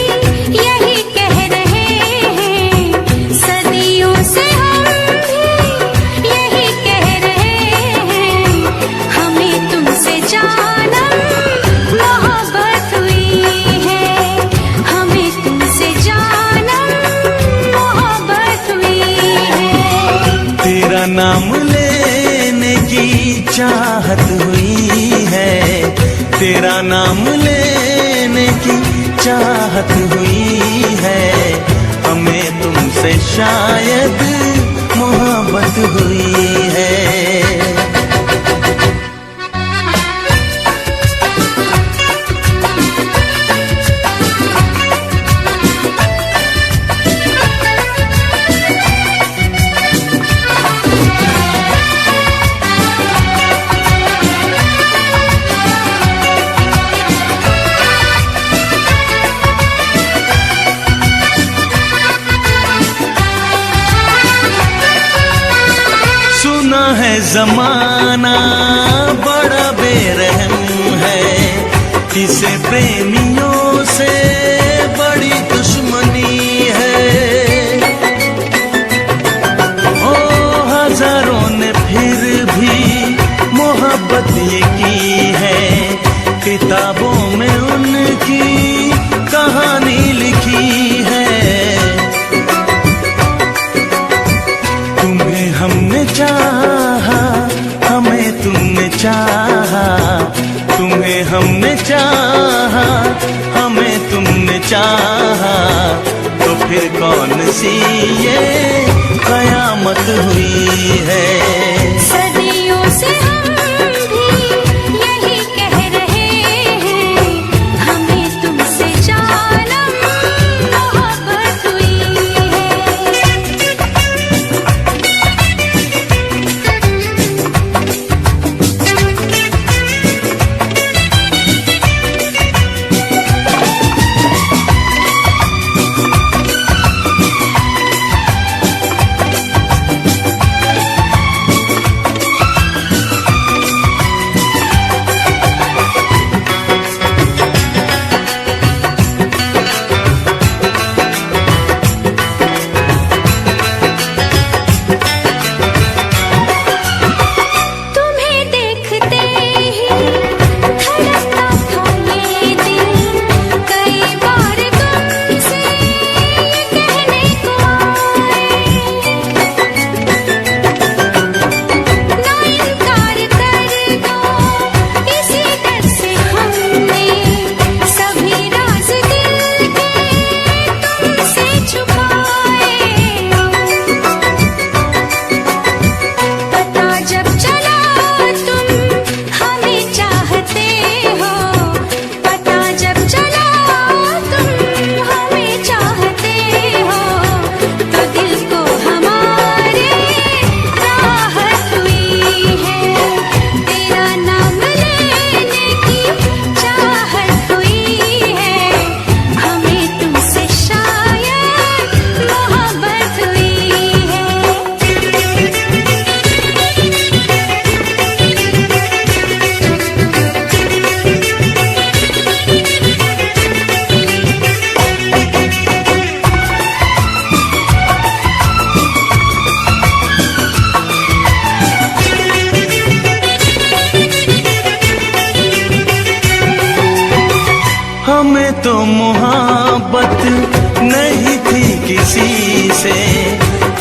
Speaker 2: यही कह रहे हैं, सदियों से हम भी यही कह रहे हैं। हमें तुमसे जानम मोहब्बत हुई है, हमें तुमसे जानम मोहब्बत हुई है।
Speaker 3: तेरा नाम लेने की चाहत हुई है, तेरा नाम लेने की चाहत हुई है। हमें तुमसे शायद मोहब्बत हुई है। सुना है जमाना बड़ा बेरहम है, इसे प्रेमियों से बड़ी दुश्मनी है। ओ हजारों ने फिर भी मोहब्बत ये की है, किताबों में उनकी कहानी लिखी है। तुम्हें हमने चाहा, हमें तुमने चाहा, तुम्हें हमने चाहा, हमें तुमने चाहा। तो फिर कौन सी ये कयामत हुई है।
Speaker 2: सदियों से हम भी यही कह रहे हैं, हमें तुमसे जानम मोहब्बत हुई है।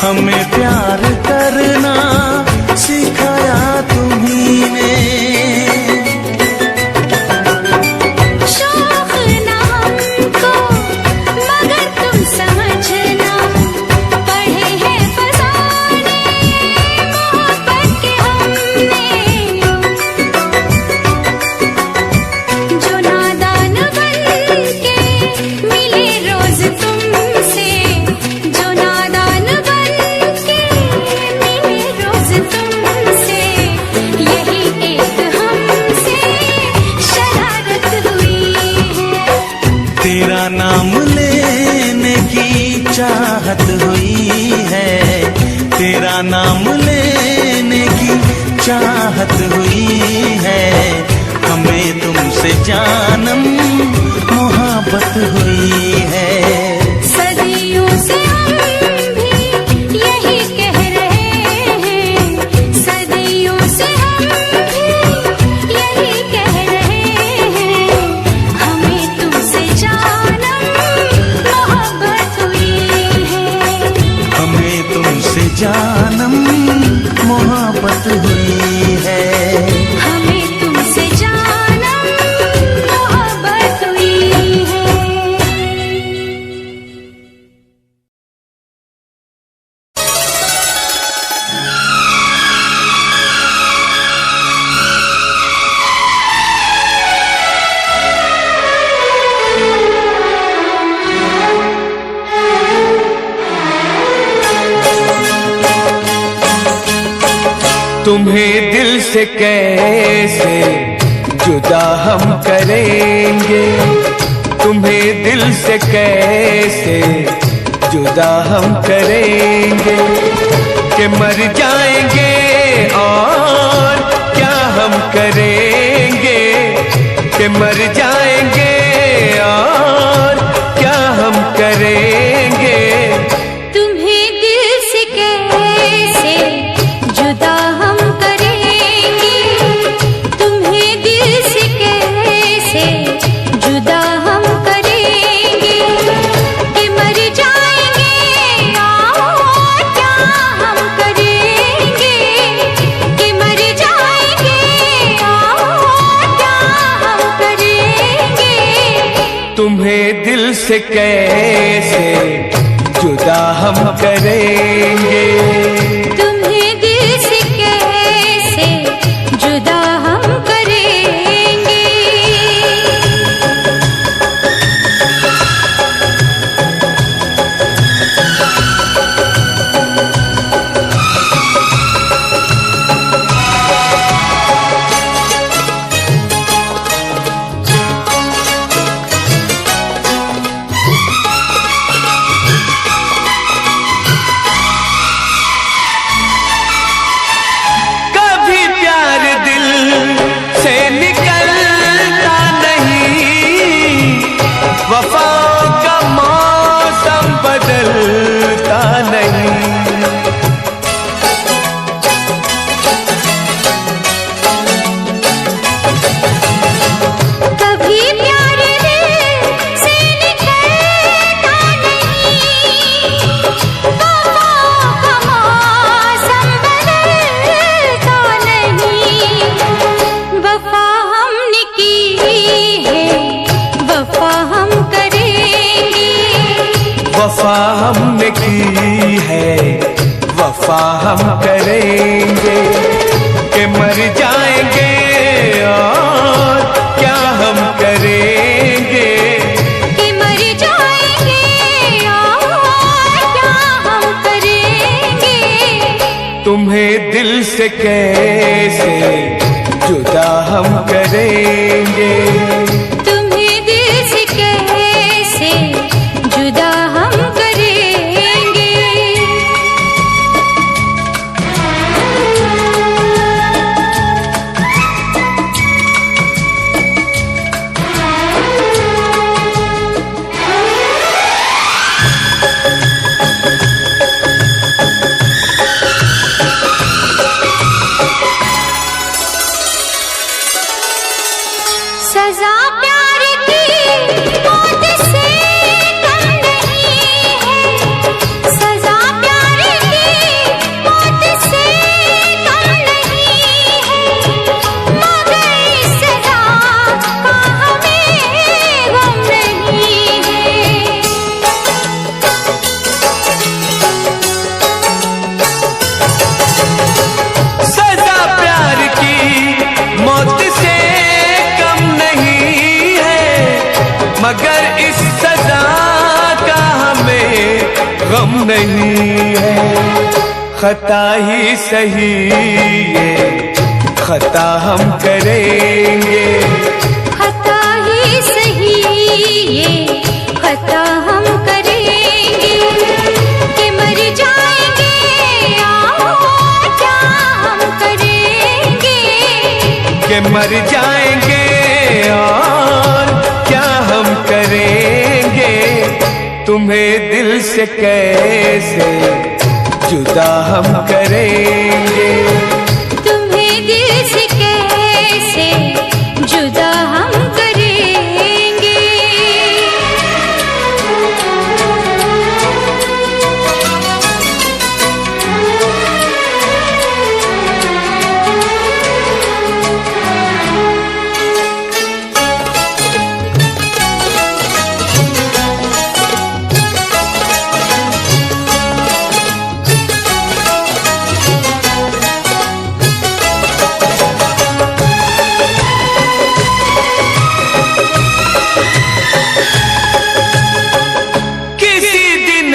Speaker 3: हमें प्यार करना सिखाया तुम्ही ने।
Speaker 2: शौक ना हमको मगर तुम समझना, पढ़े हैं फसाने मोहब्बत के हमने। जो नादान बन के मिले रोज तुमसे, जो नादान बन के मिले रोज तुमसे, यही एक हमसे शरारत हुई है।
Speaker 3: तेरा नाम लेने की चाहत हुई है, तेरा नाम लेने की चाहत हुई है। हमें तुमसे जानम मोहब्बत हुई है।
Speaker 2: सदियों से हम भी यही कह रहे हैं, सदियों से हम भी यही कह रहे हैं। हमें तुमसे जानम मोहब्बत हुई है।
Speaker 3: हमें तुमसे जानम मोहब्बत हुई है।
Speaker 2: हमें तुमसे जानम मोहब्बत हुई है।
Speaker 3: तुम्हें दिल से कैसे जुदा हम करेंगे, तुम्हें दिल से कैसे जुदा हम करेंगे। कि मर जाएंगे और क्या हम करेंगे, कि मर जाएंगे और क्या हम करेंगे।
Speaker 2: तुम्हें दिल से कैसे जुदा हम करेंगे, तुम्हें दिल से कैसे जुदा हम करेंगे। कि मर जाएंगे और क्या हम करेंगे, कि मर जाएंगे और क्या हम करेंगे।
Speaker 3: तुम्हें दिल से कैसे जुदा हम करेंगे।
Speaker 2: तुम्हें दिल से कैसे जुदा हम करेंगे।
Speaker 3: कभी प्यार दिल से निकलता नहीं, वफाओं का मौसम बदलता नहीं।
Speaker 2: कभी प्यार दिल से निकलता नहीं, वफाओं का मौसम बदलता नहीं। वफा हमने की है, वफा हम करेंगे।
Speaker 3: वफा हमने की है, वफा हम करेंगे। कि मर जाएंगे और क्या हम करेंगे।
Speaker 2: कि मर जाएंगे और क्या हम करेंगे।
Speaker 3: तुम्हें दिल से कैसे जुदा हम करेंगे।
Speaker 2: तुम्हें दिल से कैसे जुदा हम करेंगे। सजा
Speaker 3: हम नहीं है, खता ही सही ये खता हम करेंगे।
Speaker 2: खता ही सही ये खता हम करेंगे, कि मर जाएंगे और क्या हम करेंगे,
Speaker 3: कि मर जाएंगे और क्या हम करेंगे। तुम्हें दिल से कैसे जुदा हम करेंगे,
Speaker 2: तुम्हें दिल से कैसे जुदा हम करेंगे।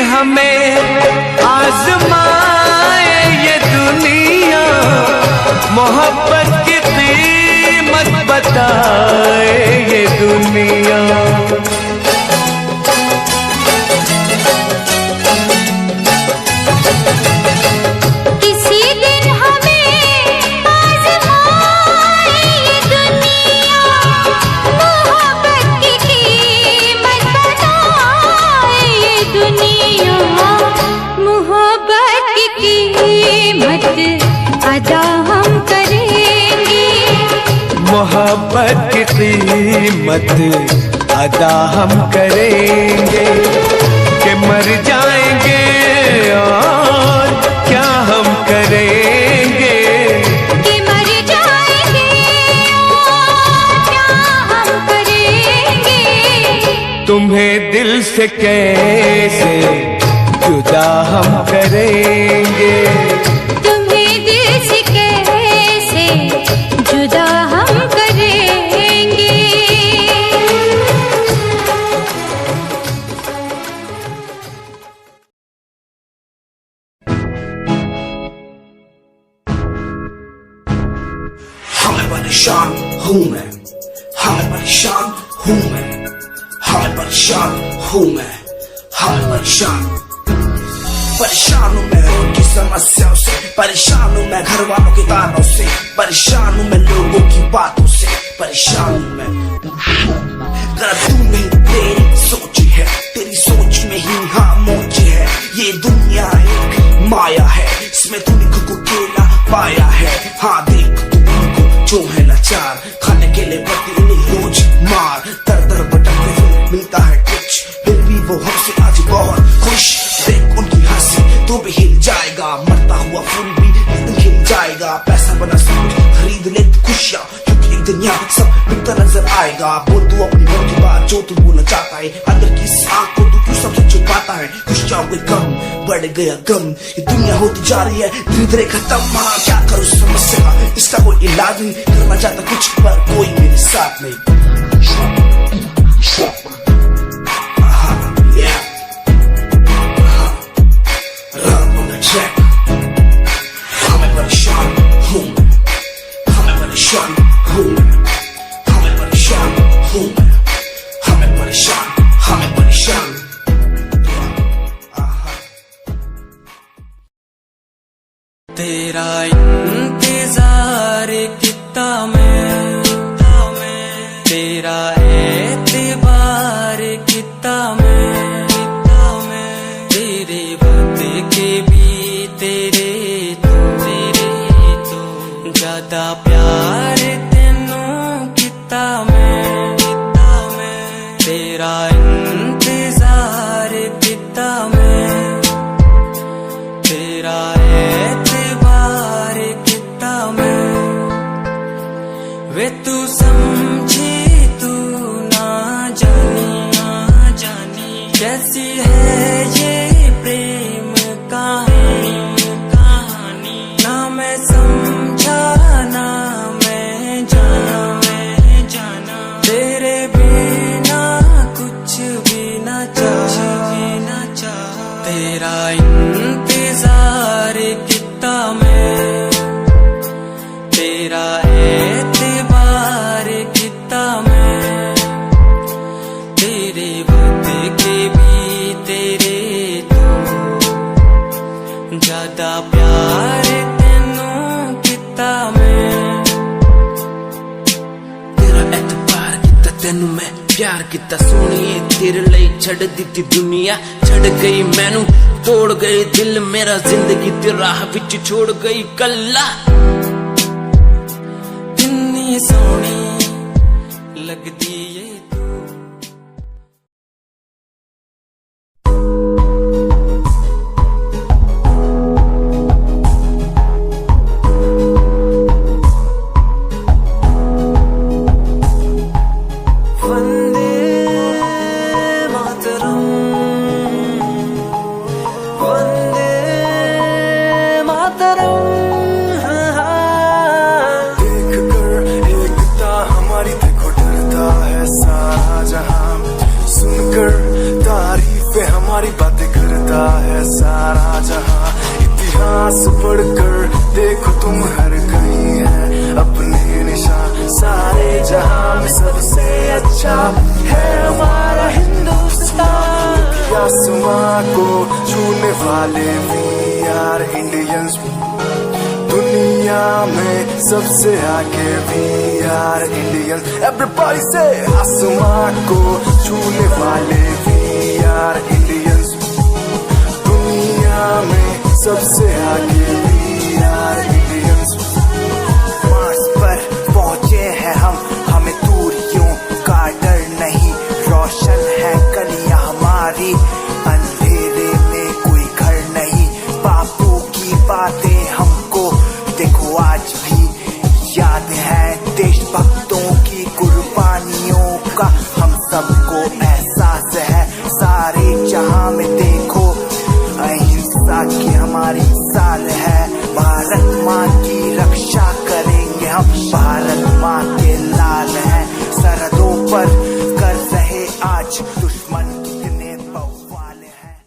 Speaker 3: हमें आजमाए ये दुनिया, मोहब्बत की कीमत बताए ये दुनिया।
Speaker 2: किसी दिन हमें आजमाए ये दुनिया, मोहब्बत की कीमत बताए ये दुनिया। मोहब्बत की कीमत अदा हम करेंगे,
Speaker 3: मोहब्बत की कीमत अदा हम करेंगे। कि मर जाएंगे और क्या हम करेंगे,
Speaker 2: कि मर जाएंगे और क्या हम करेंगे।
Speaker 3: तुम्हें दिल से कैसे जुदा हम करेंगे,
Speaker 2: तुम्हें दिल से कैसे जुदा हम करेंगे।
Speaker 5: हमें परेशान हूँ मैं, हमें परेशान हूँ मैं, हमें परेशान हूँ मैं, हमें परेशान परेशान हूँ मैं उनकी समस्याओं से, परेशान हूँ मैं घर वालों के तानों से, परेशान हूँ मैं लोगों की बातों से, परेशान हूँ मैं। जरा तू नहीं तेरी सोच है, तेरी सोच में ही हाँ मोच है। ये दुनिया एक माया है, इसमें तूने खुद को अकेला पाया है। हाँ देख तू उनको जो है लाचार, खाने के लिए पड़ती उन्हें रोज मार। दर दर भटकते हुए मिलता है कुछ, फिर भी वो हमसे आज बहुत खुश। देख उनकी हंसी तो भी हिल जाएगा, मरता हुआ फूल भी एक दिन खिल जाएगा। पैसा बना सब कुछ खरीद ले तू खुशियाँ, क्योंकि एक दिन यहाँ सब बिकता नजर आएगा। बोल तू अपनी मन की बात जो तू बोलना चाहता है, अंदर की इस आँख को तू क्यों सबसे छुपाता है। खुशियाँ हुए कम बढ़ गया गम, ये दुनिया होती जा रही है धीरे धीरे खत्म। हाँ क्या करूँ समस्या का इसका कोई इलाज नहीं, करना चाहता कुछ पर कोई मेरे साथ नहीं। हमें परेशान हूँ मैं, हमें परेशान हूँ मैं, हमें परेशान हूँ मैं, हमें परेशान, हमें परेशान।
Speaker 6: तेरा इंतजार कितना मैं, तेरा एतबार कितना मैं, तेरे वक्त के भी तेरे तो ज्यादा प्यार तेनों कितना मैं, तेरा इंतजार कितना मैं, तेरा एतबार कितना मैं। वे तू समझी तू ना जानी कैसी है ये प्रेम कहानी, ना मैं समझा ना मैं जाना, तेरे बिना कुछ भी ना चाह, तेरा इंतजार कितना मैं, तेरा एतबार कितना मैं, तेरे बदले भी तेरे तो ज्यादा प्यार तेनू कितना मैं,
Speaker 5: तेरा एतबार किता तेनू मैं प्यार किता सोनिए, तेरे लिए छड़ दी दुनिया, छड़ गई मैनू तोड़ गई दिल मेरा, जिंदगी तेरी राह विच छोड़ गई कल्ला।
Speaker 6: कितनी सोहनी लगदी है तू।
Speaker 8: हमारी बातें करता है सारा जहां, इतिहास पढ़कर देखो तुम हर कहीं है अपने निशान, सारे जहां में सबसे अच्छा है हमारा हिंदुस्तान। आसमां को छूने वाले वी आर इंडियंस, दुनिया में सबसे आगे वी आर इंडियंस। एवरीबॉडी से आसमां को छूने वाले वी आर इंडियंस, दुनिया में सबसे आगे वी आर इंडियंस।
Speaker 5: मार्स पर पहुंचे हैं हम, हमें दूरियों का डर नहीं, रोशन है गलियां हमारी, अंधेरे में कोई घर नहीं। बापू की बातें हमको देखो आज भी याद है, देशभक्तों की कुर्बानियों का हम सबको एहसास है। सारे जहां में देखो अहिंसा की हमारी साल है, भारत माँ की रक्षा करेंगे हम, भारत माँ के लाल हैं, सरहदों पर कर रहे आज दुश्मन कितने बवाल हैं।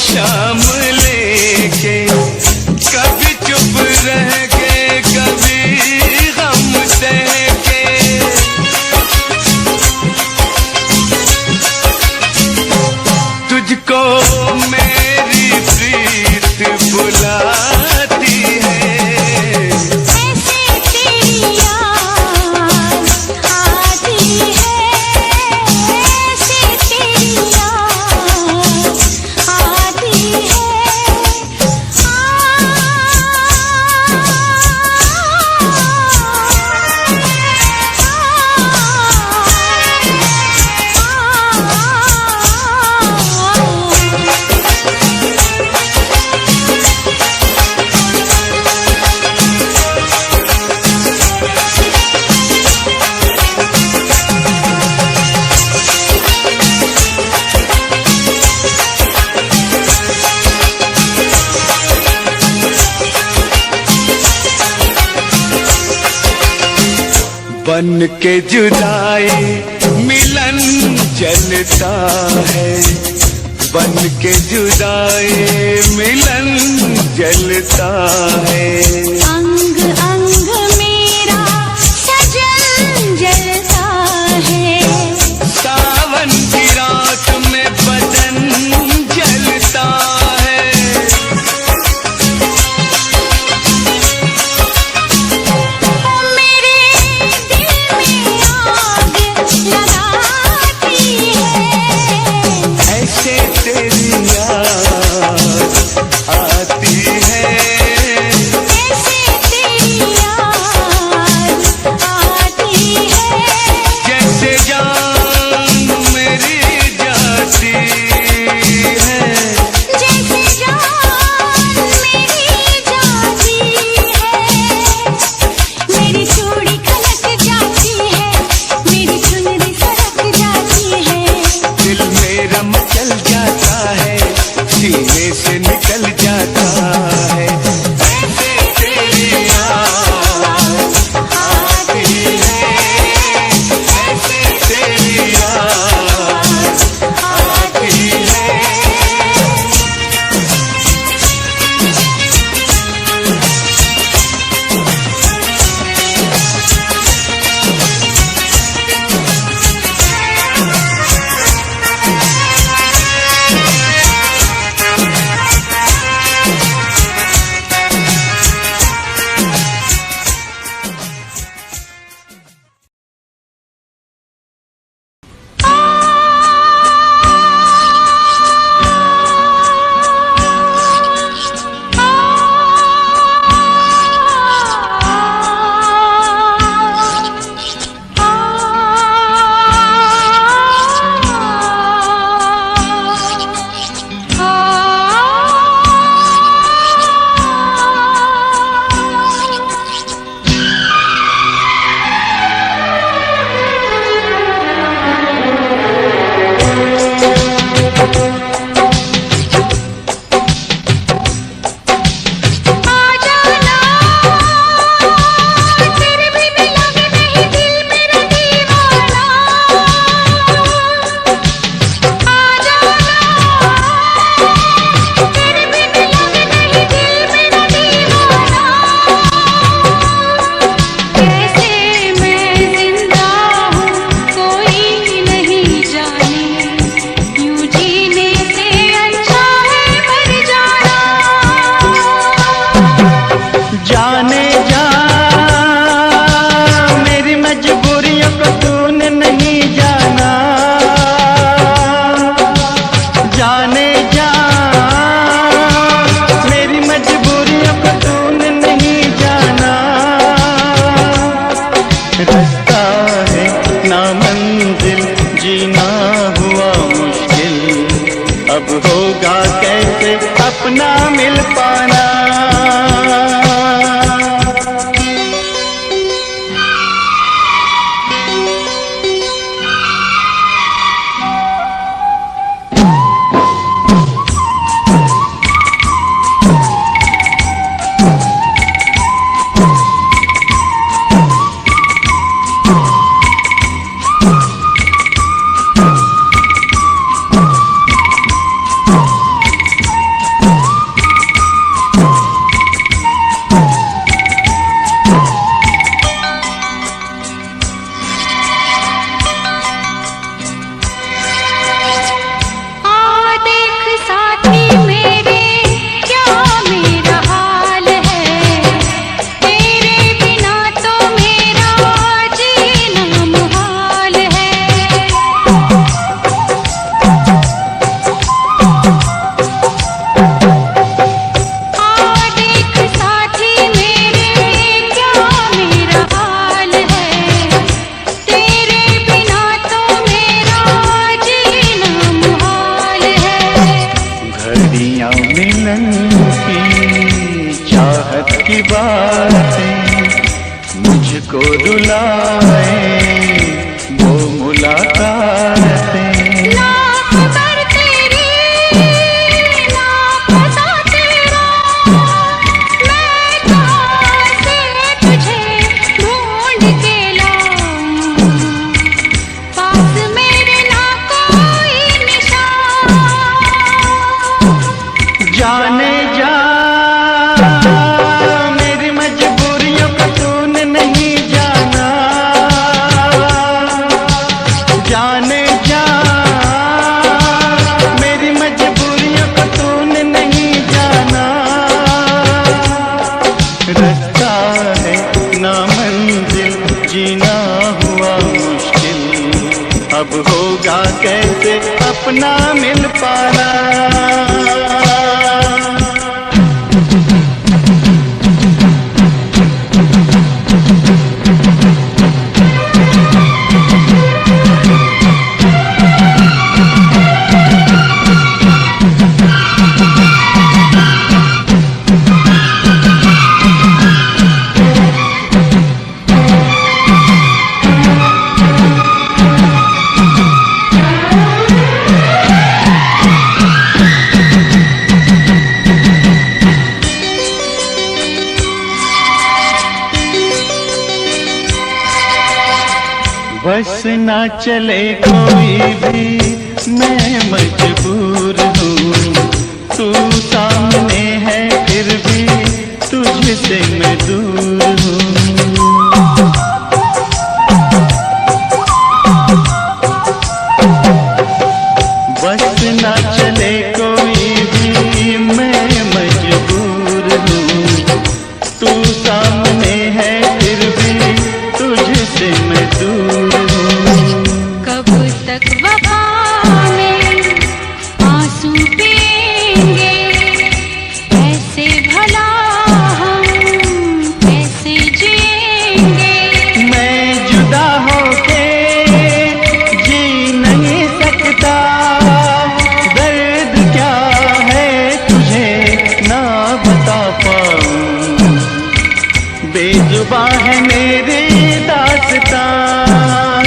Speaker 3: शाम लेके कभी चुप रह
Speaker 8: बन के जुदाई मिलन जलता है, बन के जुदाई मिलन जलता है।
Speaker 2: अंग अंग मेरा सजन जलता है,
Speaker 8: सावन की रात में बदन जलता है।
Speaker 2: मेरे दिल में आग लगाती है,
Speaker 8: ऐसे तेरी याद आती है,
Speaker 2: ऐसे तेरी याद आती है,
Speaker 8: जैसे जान मेरी जाती है।
Speaker 2: जैसे जान मेरी जाती है। मेरी चूड़ी खनक जाती है, मेरी चुनरी सरक जाती है,
Speaker 8: दिल मेरा मचल जाता है, सीने से निकल जाता है। ऐसे तेरी याद आती है, ऐसे तेरी याद आती है।
Speaker 1: मुझको रुलाए वो मुलाकातें।
Speaker 2: लाख पर तेरी लापता तेरा, मैं कहाँ से तुझे ढूंढ के लाऊं।
Speaker 8: जीना हुआ मुश्किल, अब होगा कैसे अपना मिल पाना। बस ना चले कोई भी, मैं मजबूर हूँ। तू सामने है फिर भी तुझसे मैं दूर हूँ। बस ना चले कोई भी, मैं मजबूर हूँ। तू सामने है फिर भी तुझसे मैं दूर हूँ।
Speaker 2: कब तक वफा में आंसू पिएंगे, ऐसे भला हम कैसे जिएंगे।
Speaker 8: मैं जुदा होके जी नहीं सकता, दर्द क्या है तुझे ना बता पाऊं। बेजुबान है मेरी दास्तां।